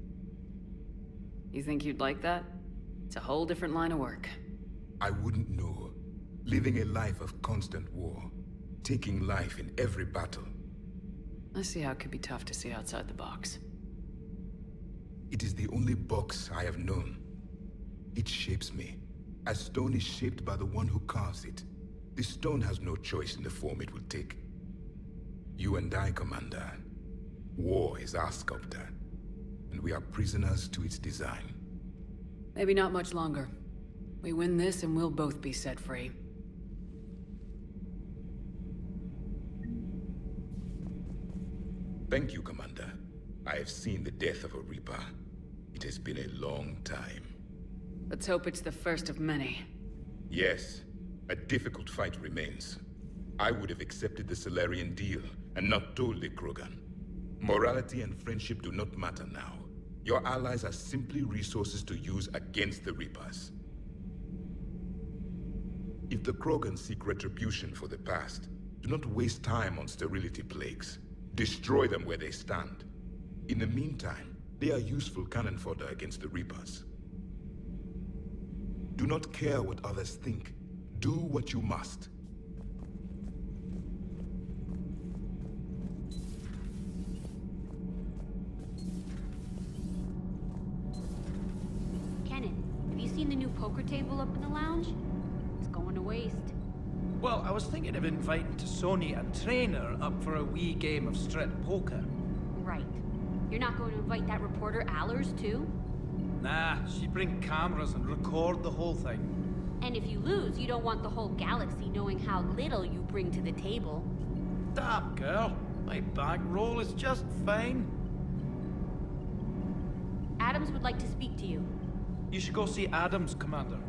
You think you'd like that? It's a whole different line of work. I wouldn't know. Living a life of constant war. Taking life in every battle. I see how it could be tough to see outside the box. It is the only box I have known. It shapes me, as stone is shaped by the one who carves it. The stone has no choice in the form it will take. You and I, Commander. War is our sculptor, and we are prisoners to its design. Maybe not much longer. We win this and we'll both be set free. Thank you, Commander. I have seen the death of a Reaper. It has been a long time. Let's hope it's the first of many. Yes, a difficult fight remains. I would have accepted the Solarian deal and not told the Krogan. Morality and friendship do not matter now. Your allies are simply resources to use against the Reapers. If the Krogan seek retribution for the past, do not waste time on sterility plagues. Destroy them where they stand. In the meantime, they are useful cannon fodder against the Reapers. Do not care what others think. Do what you must. Kenan, have you seen the new poker table up in the lounge? It's going to waste. Well, I was thinking of inviting T'Soni and Trainer up for a wee game of strip poker. Right. You're not going to invite that reporter Allers, too? Nah, she'd bring cameras and record the whole thing. And if you lose, you don't want the whole galaxy knowing how little you bring to the table. Damn, girl. My bankroll is just fine. Adams would like to speak to you. You should go see Adams, Commander.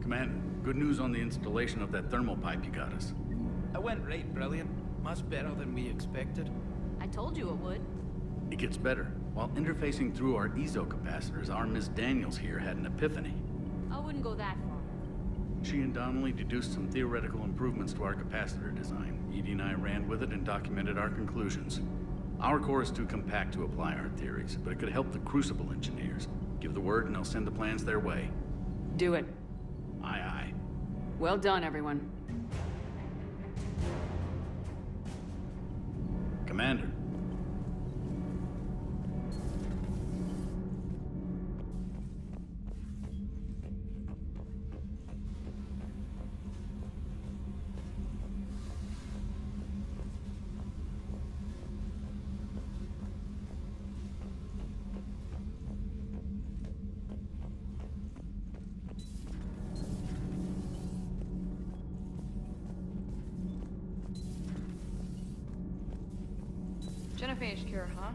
Commander, good news on the installation of that thermal pipe you got us. It went right brilliant. Much better than we expected. I told you it would. It gets better. While interfacing through our ezo capacitors, our Miss Daniels here had an epiphany. I wouldn't go that far. She and Donnelly deduced some theoretical improvements to our capacitor design. Edie and I ran with it and documented our conclusions. Our core is too compact to apply our theories, but it could help the Crucible engineers. Give the word and I'll send the plans their way. Do it. Aye, aye. Well done, everyone. Commander. genophage cure, huh?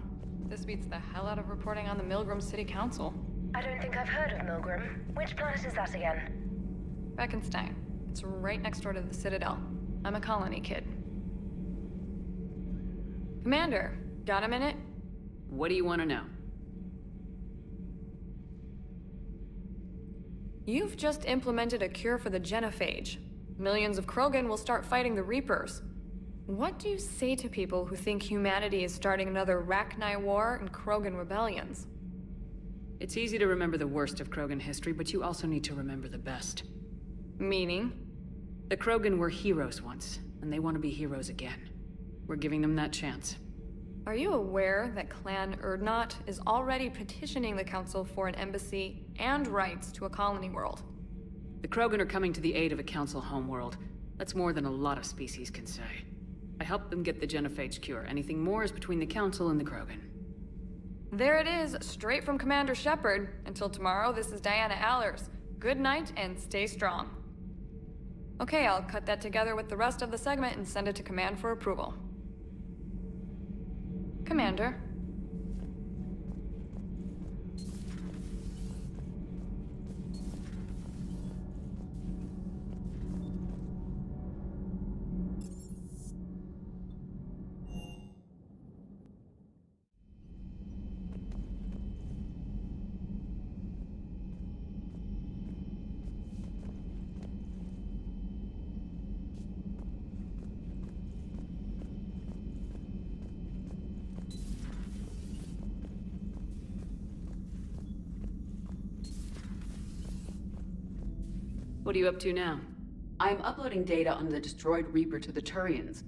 This beats the hell out of reporting on the Milgram City Council. I don't think I've heard of Milgram. Which planet is that again? Beckenstein. It's right next door to the Citadel. I'm a colony kid. Commander, got a minute? What do you want to know? You've just implemented a cure for the genophage. Millions of Krogan will start fighting the Reapers. What do you say to people who think humanity is starting another Rachni War and Krogan rebellions? It's easy to remember the worst of Krogan history, but you also need to remember the best. Meaning? The Krogan were heroes once, and they want to be heroes again. We're giving them that chance. Are you aware that Clan Urdnot is already petitioning the Council for an embassy and rights to a colony world? The Krogan are coming to the aid of a Council homeworld. That's more than a lot of species can say. I helped them get the genophage cure. Anything more is between the Council and the Krogan. There it is, straight from Commander Shepard. Until tomorrow, this is Diana Allers. Good night and stay strong. Okay, I'll cut that together with the rest of the segment and send it to Command for approval. Commander. What are you up to now? I am uploading data on the destroyed Reaper to the Turians.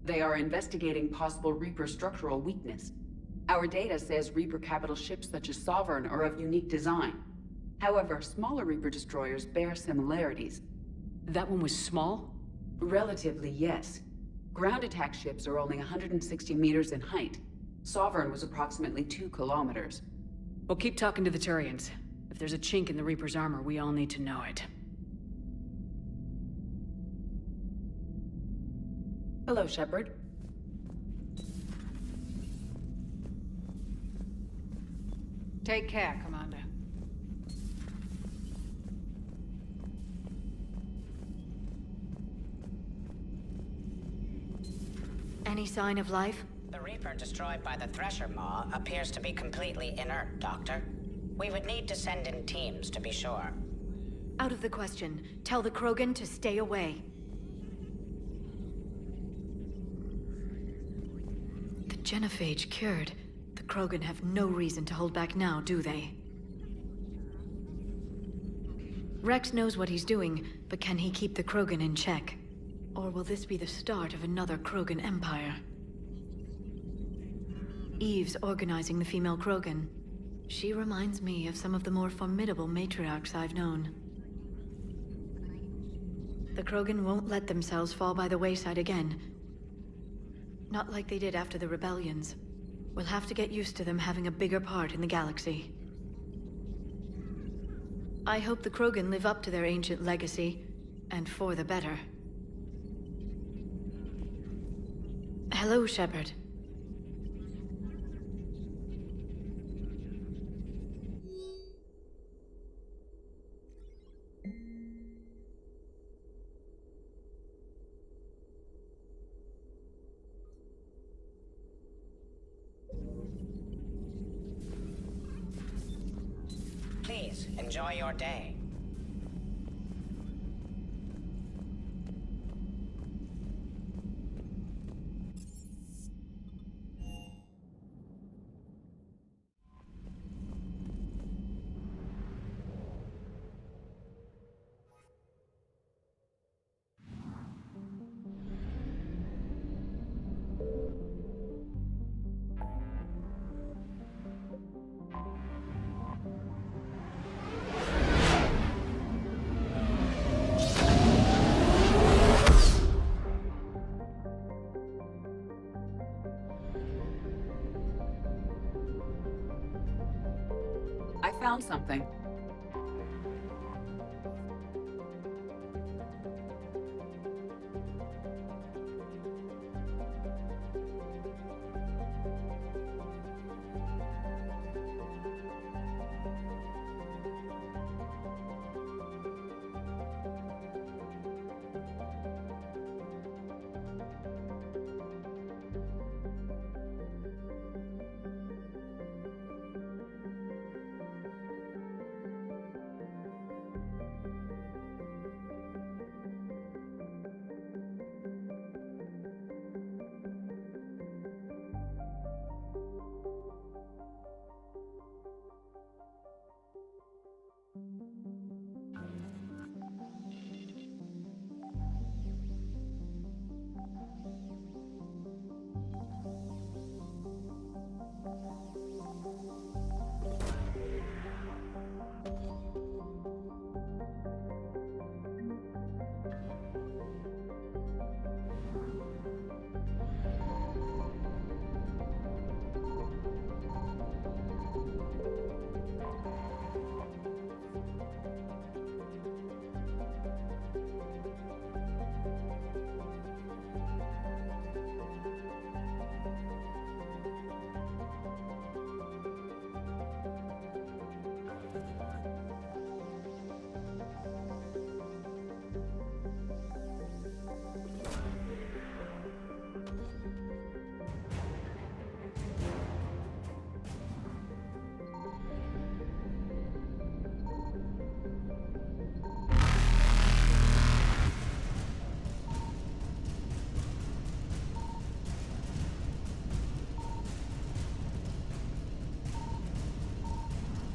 They are investigating possible Reaper structural weakness. Our data says Reaper capital ships such as Sovereign are of unique design. However, smaller Reaper destroyers bear similarities. That one was small? Relatively, yes. Ground attack ships are only 160 meters in height. Sovereign was approximately 2 kilometers. We'll keep talking to the Turians. If there's a chink in the Reaper's armor, we all need to know it. Hello, Shepard. Take care, Commander. Any sign of life? The Reaper destroyed by the Thresher Maw appears to be completely inert, Doctor. We would need to send in teams to be sure. Out of the question. Tell the Krogan to stay away. The genophage cured. The Krogan have no reason to hold back now, do they? Rex knows what he's doing, but can he keep the Krogan in check? Or will this be the start of another Krogan empire? Eve's organizing the female Krogan. She reminds me of some of the more formidable matriarchs I've known. The Krogan won't let themselves fall by the wayside again. Not like they did after the rebellions. We'll have to get used to them having a bigger part in the galaxy. I hope the Krogan live up to their ancient legacy, and for the better. Hello, Shepard. Please, enjoy your day. I found something.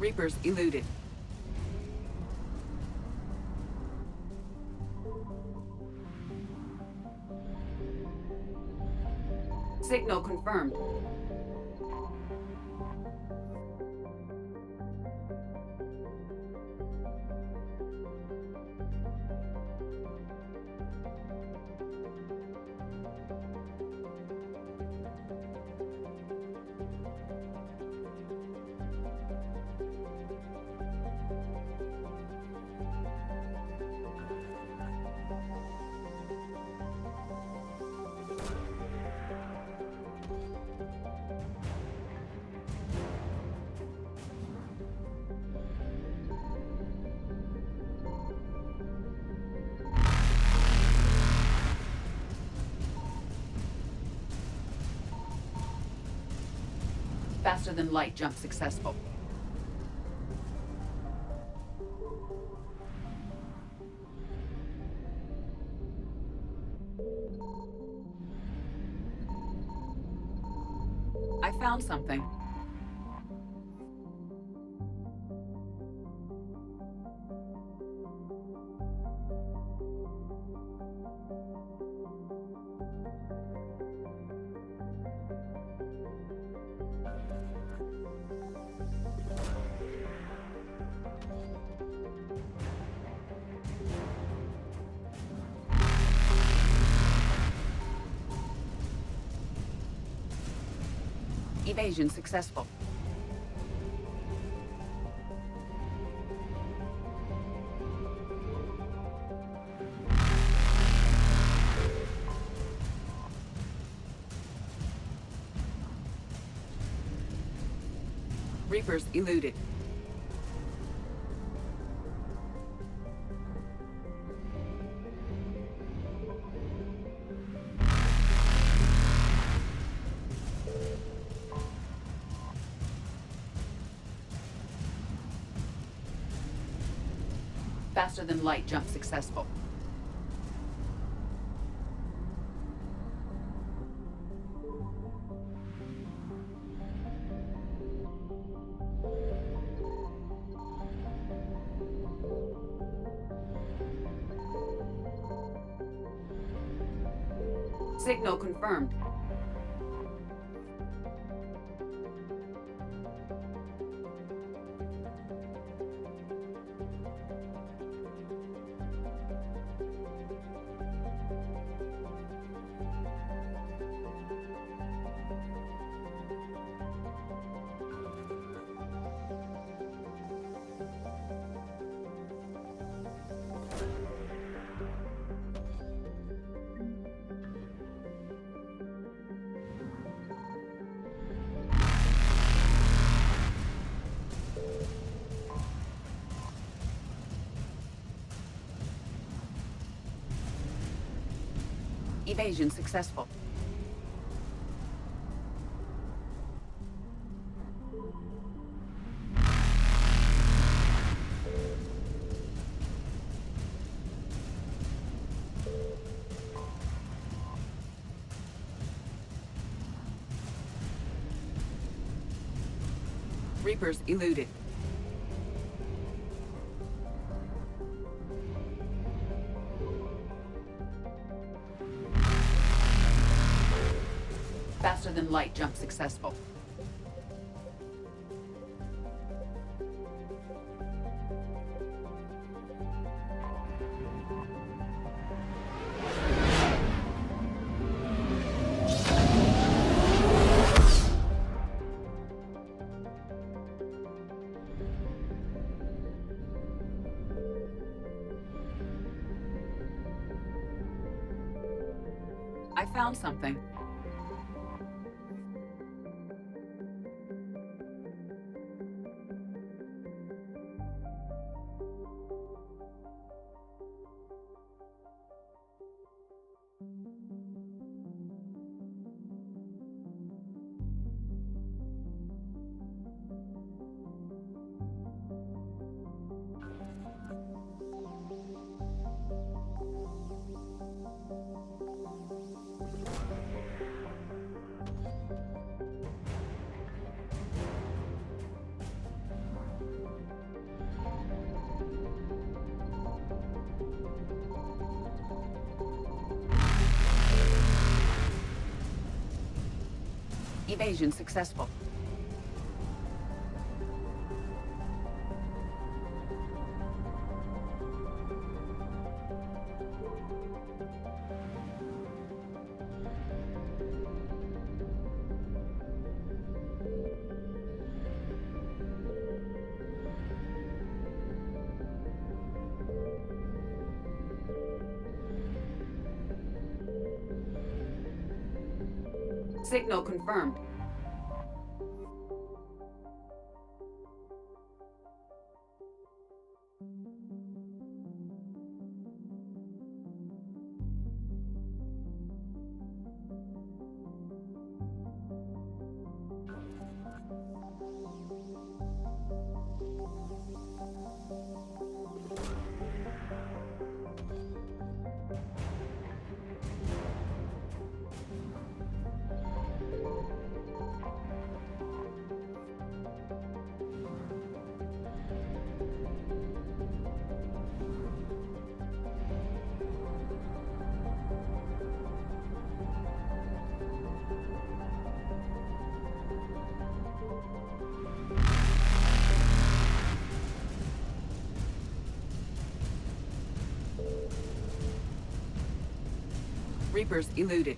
Reapers eluded. Signal confirmed. Faster than light jump successful. I found something. Evasion successful. Reapers eluded. Faster than light jump successful. Signal confirmed. Evasion successful. Reapers eluded. Faster than light jump successful. I found something. Evasion successful. Signal confirmed. Reapers eluded.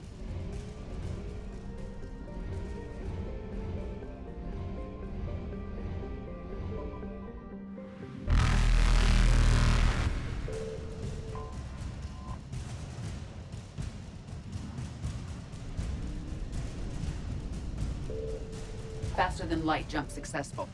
Faster than light jump successful.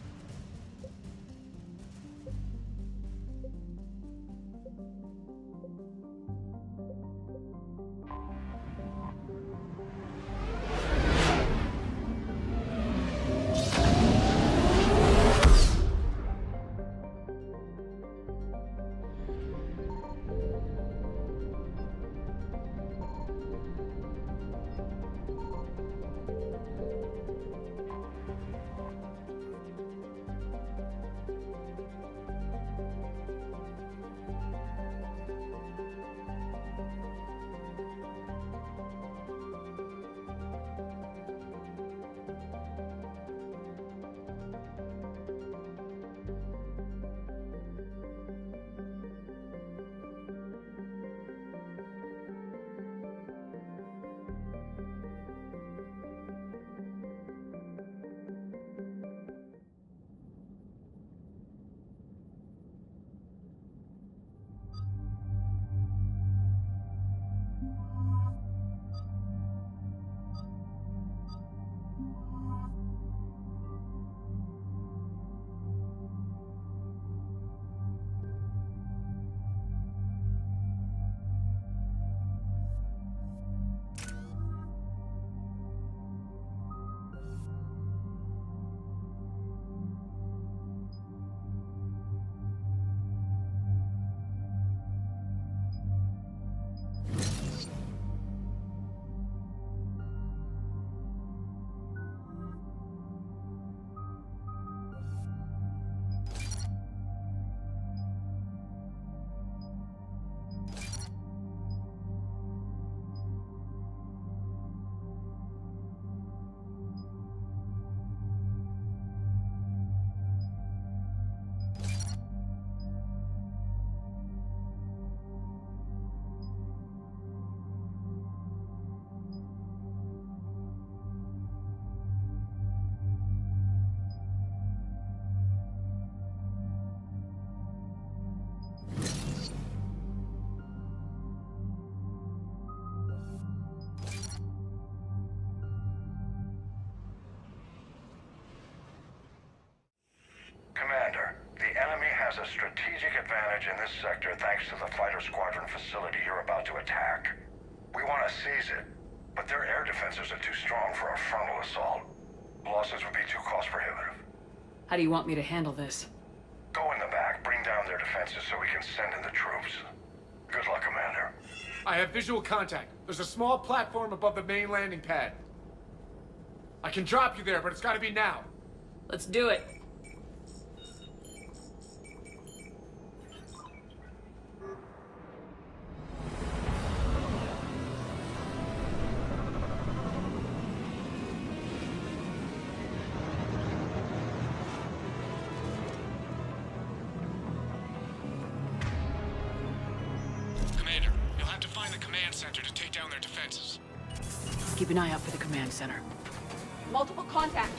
Commander, the enemy has a strategic advantage in this sector thanks to the fighter squadron facility you're about to attack. We want to seize it, but their air defenses are too strong for a frontal assault. Losses would be too cost prohibitive. How do you want me to handle this? Go in the back, bring down their defenses so we can send in the troops. Good luck, Commander. I have visual contact. There's a small platform above the main landing pad. I can drop you there, but it's gotta be now. Let's do it. have to find the command center to take down their defenses. Keep an eye out for the command center. Multiple contact.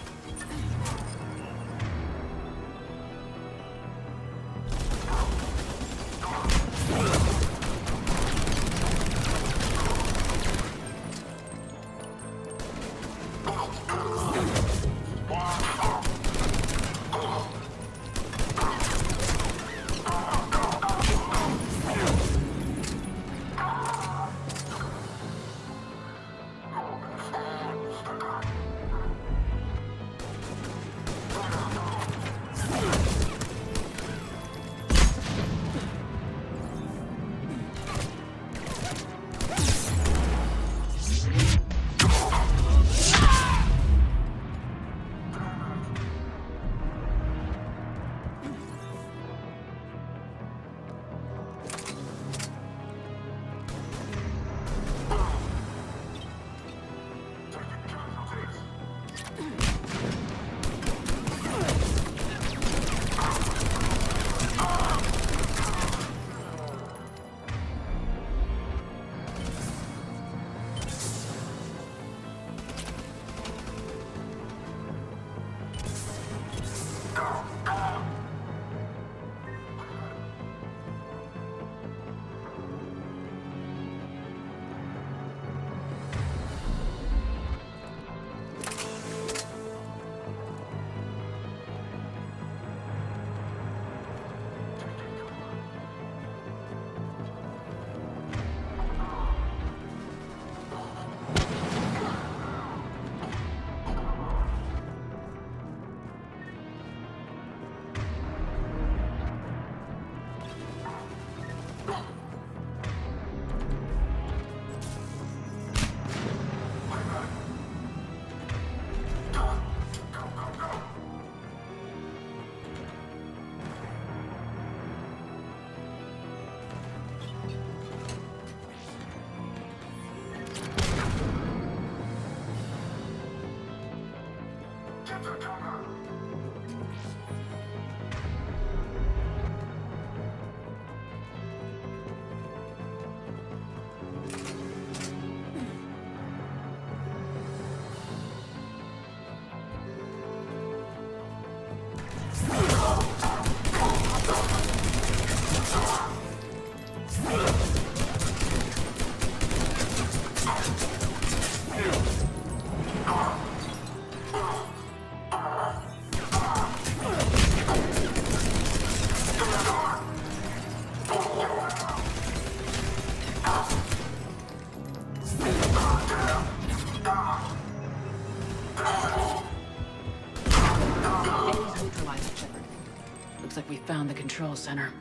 Looks like we found the control center.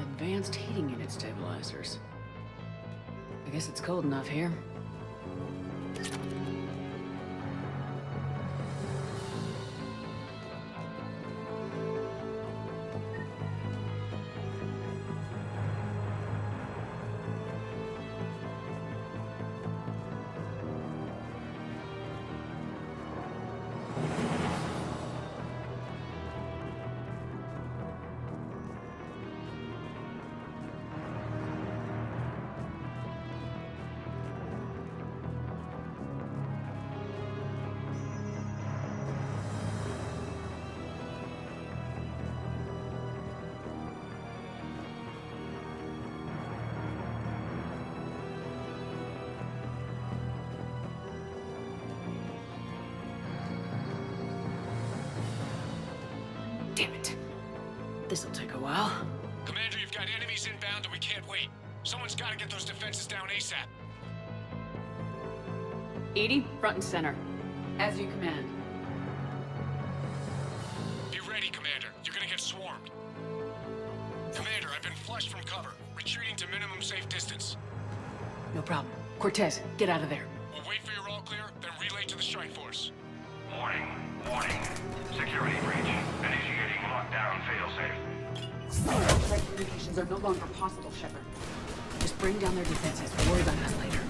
Advanced heating unit stabilizers. I guess it's cold enough here. Damn it. This'll take a while. Commander, you've got enemies inbound and we can't wait. Someone's gotta get those defenses down ASAP. EDI, front and center. As you command. Be ready, Commander. You're gonna get swarmed. Commander, I've been flushed from cover. Retreating to minimum safe distance. No problem. Cortez, get out of there. We'll wait for your all clear, then relay to the strike force. Warning. Security breach. Initiating lockdown failsafe. Flight communications are no longer possible, Shepard. Just Bring down their defenses. We'll worry about that later.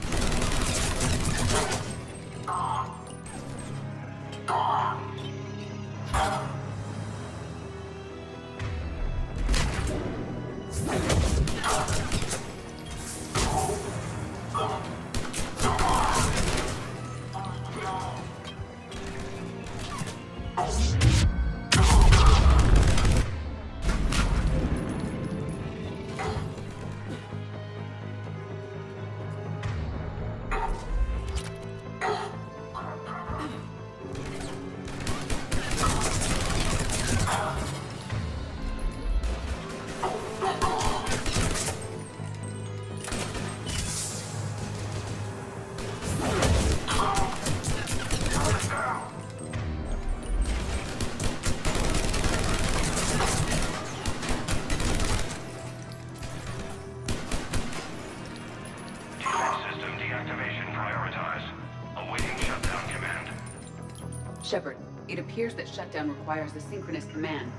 Shepard, it appears that shutdown requires a synchronous command.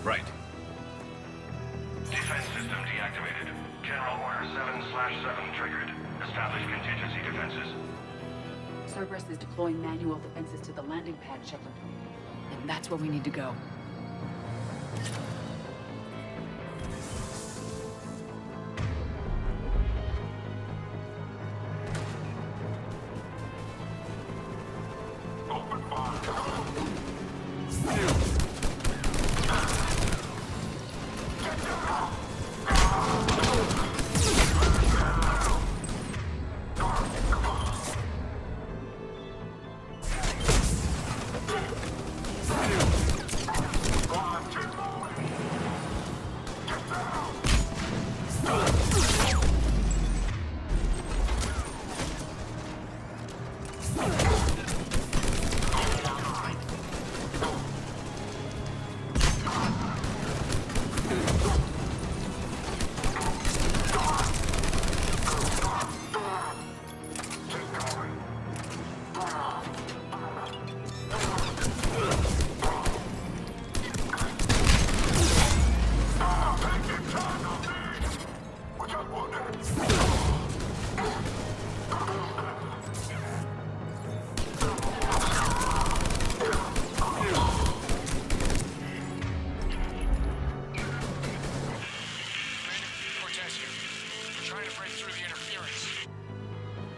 Right. Defense system deactivated. General Order 7/7 triggered. Establish contingency defenses. Cerberus is deploying manual defenses to the landing pad, Shepard. And that's where we need to go.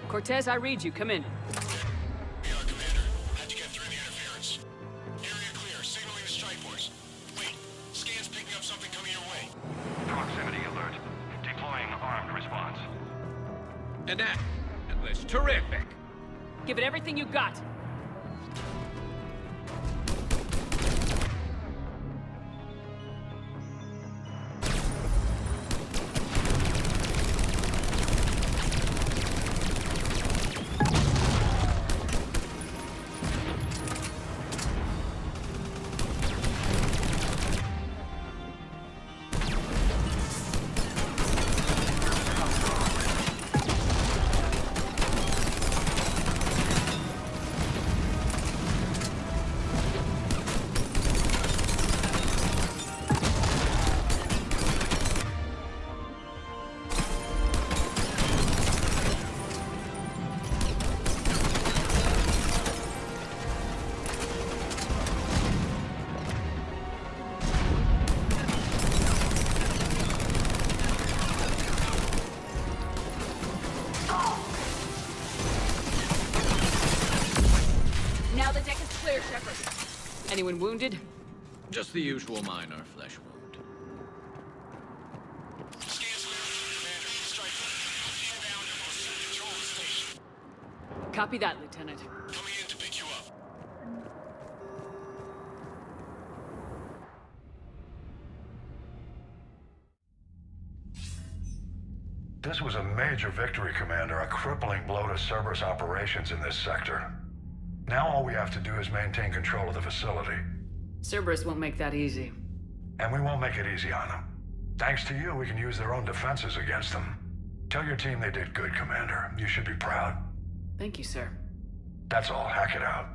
Cortez, I read you. Come in. We are, Commander. Had to get through the interference. Area clear. Signaling the strike force. Wait. Scan's picking up something coming your way. Proximity alert. Deploying armed response. And that was terrific. Give it everything you got. Anyone wounded? Just the usual minor flesh wound. Copy that, Lieutenant. Coming in to pick you up. This was a major victory, Commander. A crippling blow to Cerberus operations in this sector. Now all we have to do is maintain control of the facility. Cerberus won't make that easy. And we won't make it easy on them. Thanks to you, we can use their own defenses against them. Tell your team they did good, Commander. You should be proud. Thank you, sir. That's all. Hack it out.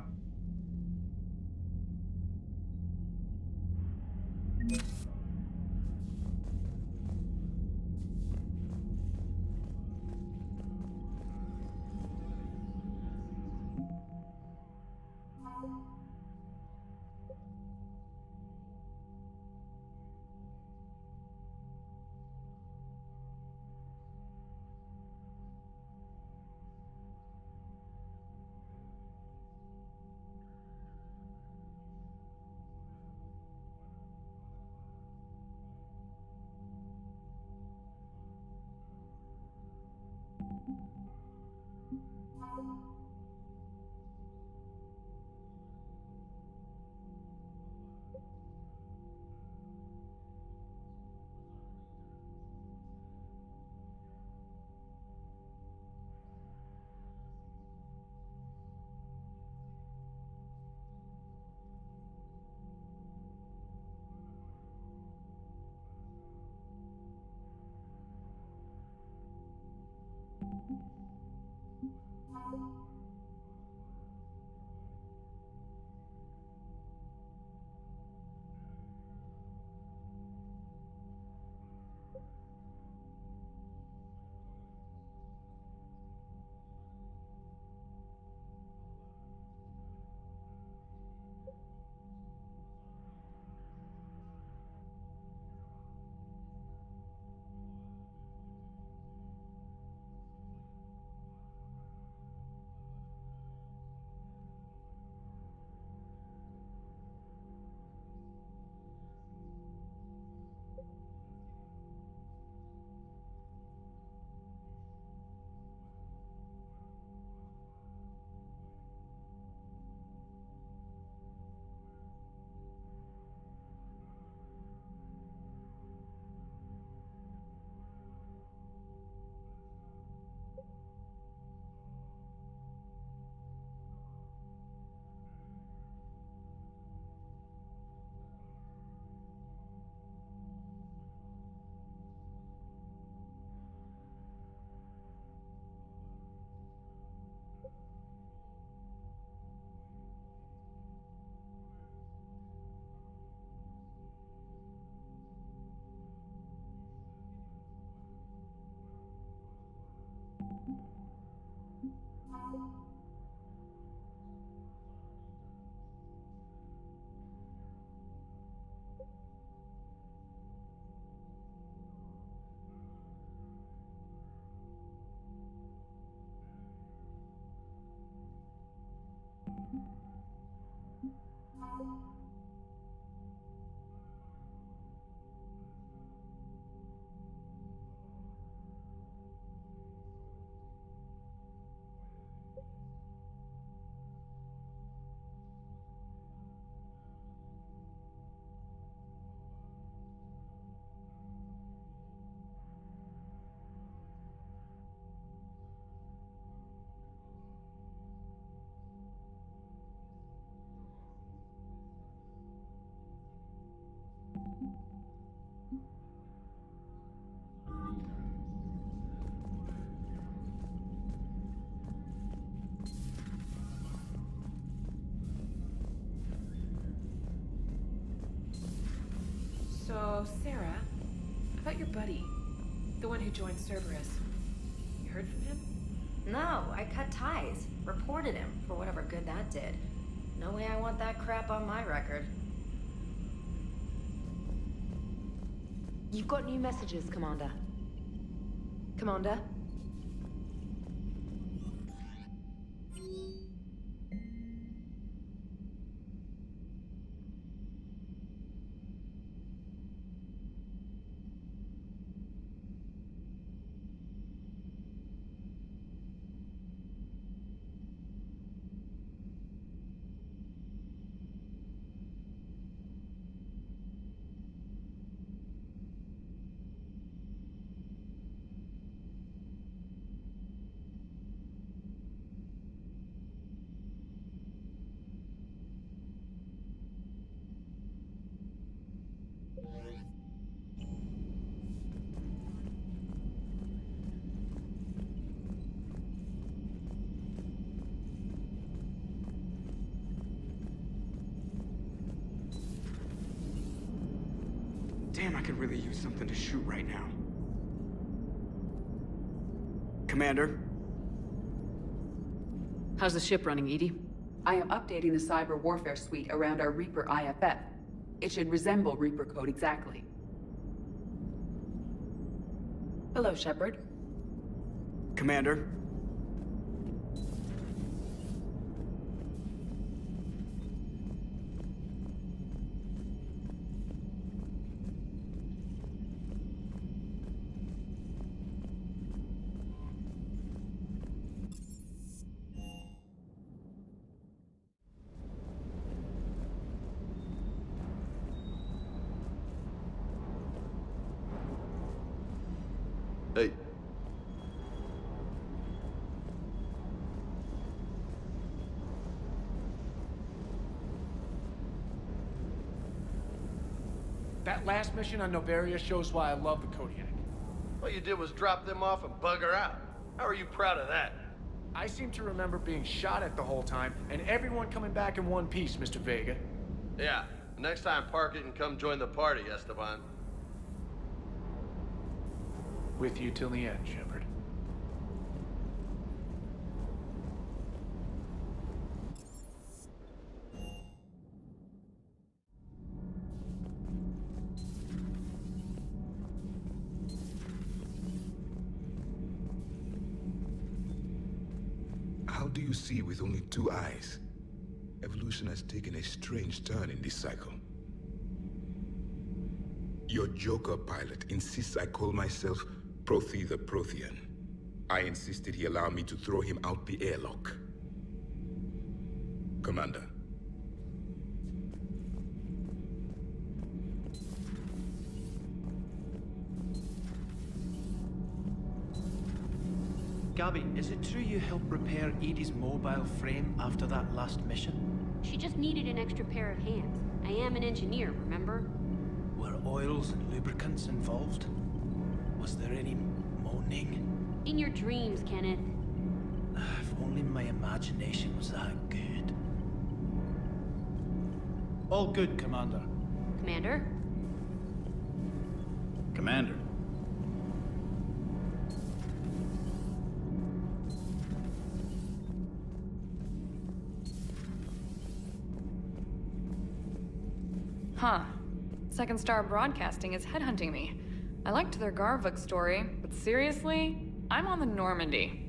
So, Sarah, about your buddy, the one who joined Cerberus. You heard from him? No, I cut ties. Reported him for whatever good that did. No way I want that crap on my record. You've got new messages, Commander. Commander? Damn, I could really use something to shoot right now. Commander? How's the ship running, Edie? I am updating the cyber warfare suite around our Reaper IFF. It should resemble Reaper code exactly. Hello, Shepard. Commander? Hey. That last mission on Noveria shows why I love the Kodiak. All you did was drop them off and bugger out. How are you proud of that? I seem to remember being shot at the whole time, and everyone coming back in one piece, Mr. Vega. Yeah, next time park it and come join the party, Esteban. With you till the end, Shepard. How do you see with only 2 eyes? Evolution has taken a strange turn in this cycle. Your Joker pilot insists I call myself Prothi the Prothean. I insisted he allow me to throw him out the airlock. Commander. Gabby, is it true you helped repair Edie's mobile frame after that last mission? She just needed an extra pair of hands. I am an engineer, remember? Were oils and lubricants involved? Was there any moaning? In your dreams, Kenneth. If only my imagination was that good. All good, Commander. Commander? Commander. Huh. Second Star Broadcasting is headhunting me. I liked their Garvuk story, but seriously? I'm on the Normandy.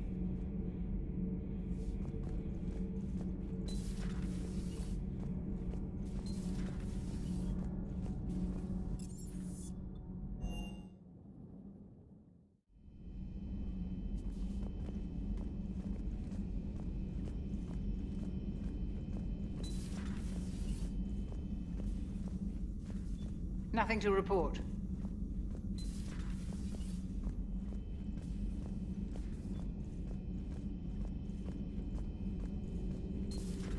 Nothing to report.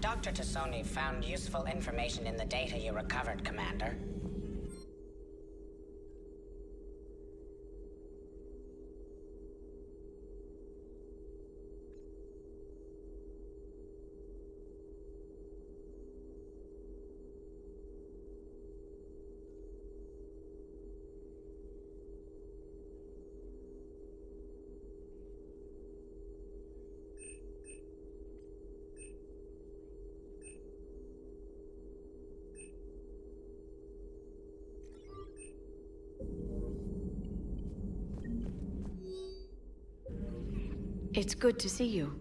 Dr. Tassoni found useful information in the data you recovered, Commander. It's good to see you.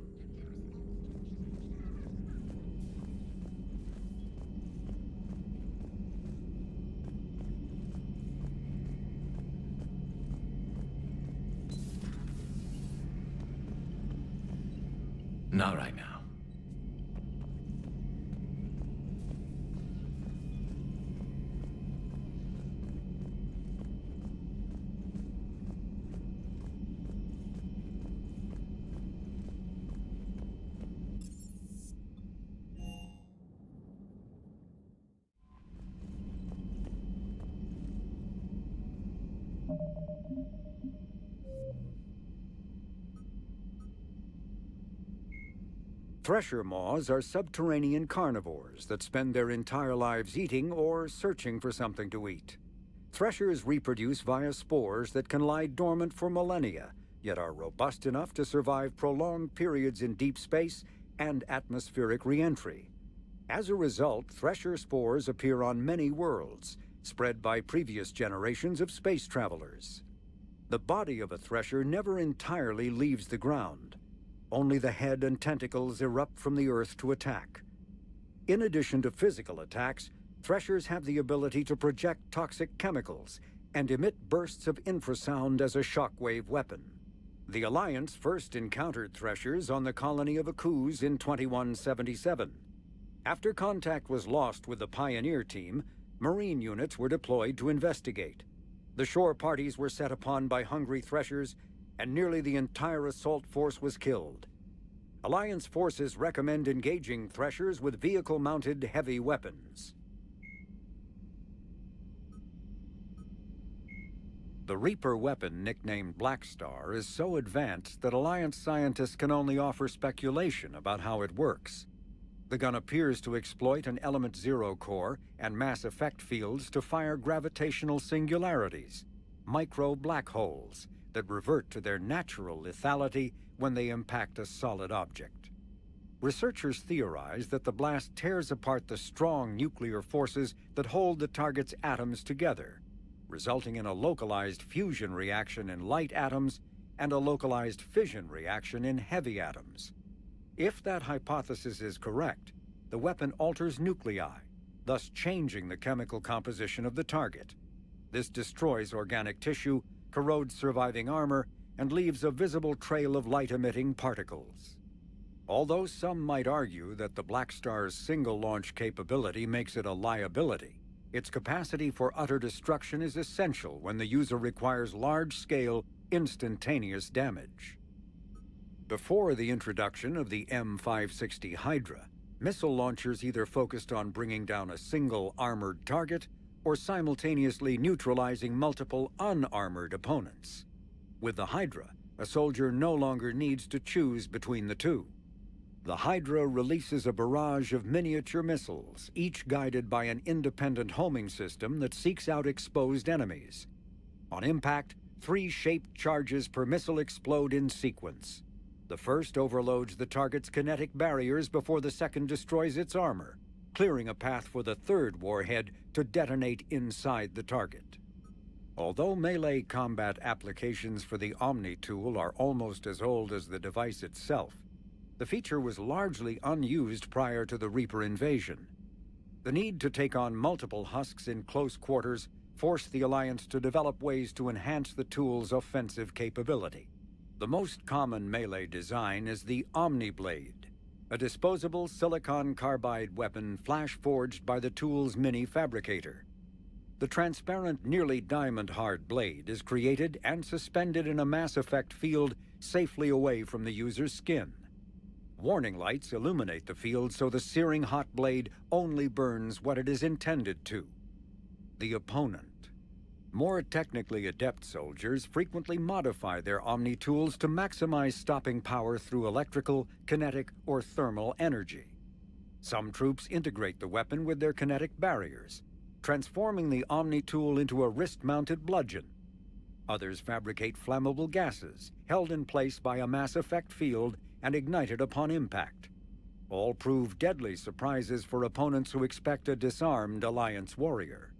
Not right now. Thresher maws are subterranean carnivores that spend their entire lives eating or searching for something to eat. Threshers reproduce via spores that can lie dormant for millennia, yet are robust enough to survive prolonged periods in deep space and atmospheric re-entry. As a result, thresher spores appear on many worlds, spread by previous generations of space travelers. The body of a thresher never entirely leaves the ground. Only the head and tentacles erupt from the Earth to attack. In addition to physical attacks, threshers have the ability to project toxic chemicals and emit bursts of infrasound as a shockwave weapon. The Alliance first encountered threshers on the colony of Akuz in 2177. After contact was lost with the Pioneer team, Marine units were deployed to investigate. The shore parties were set upon by hungry threshers, and nearly the entire assault force was killed. Alliance forces recommend engaging threshers with vehicle-mounted heavy weapons. The Reaper weapon, nicknamed Black Star, is so advanced that Alliance scientists can only offer speculation about how it works. The gun appears to exploit an Element Zero core and mass effect fields to fire gravitational singularities, micro black holes, that revert to their natural lethality when they impact a solid object. Researchers theorize that the blast tears apart the strong nuclear forces that hold the target's atoms together, resulting in a localized fusion reaction in light atoms and a localized fission reaction in heavy atoms. If that hypothesis is correct, the weapon alters nuclei, thus changing the chemical composition of the target. This destroys organic tissue, corrodes surviving armor, and leaves a visible trail of light-emitting particles. Although some might argue that the Black Star's single-launch capability makes it a liability, its capacity for utter destruction is essential when the user requires large-scale, instantaneous damage. Before the introduction of the M560 Hydra, missile launchers either focused on bringing down a single armored target or simultaneously neutralizing multiple unarmored opponents. With the Hydra, a soldier no longer needs to choose between the two. The Hydra releases a barrage of miniature missiles, each guided by an independent homing system that seeks out exposed enemies. On impact, 3 shaped charges per missile explode in sequence. The first overloads the target's kinetic barriers before the second destroys its armor, clearing a path for the third warhead to detonate inside the target. Although melee combat applications for the Omni tool are almost as old as the device itself, the feature was largely unused prior to the Reaper invasion. The need to take on multiple husks in close quarters forced the Alliance to develop ways to enhance the tool's offensive capability. The most common melee design is the Omni Blade, a disposable silicon carbide weapon flash-forged by the tool's mini-fabricator. The transparent, nearly diamond-hard blade is created and suspended in a mass effect field safely away from the user's skin. Warning lights illuminate the field so the searing hot blade only burns what it is intended to: the opponent. More technically adept soldiers frequently modify their Omni tools to maximize stopping power through electrical, kinetic, or thermal energy. Some troops integrate the weapon with their kinetic barriers, transforming the Omni tool into a wrist-mounted bludgeon. Others fabricate flammable gases, held in place by a mass effect field and ignited upon impact. All prove deadly surprises for opponents who expect a disarmed Alliance warrior.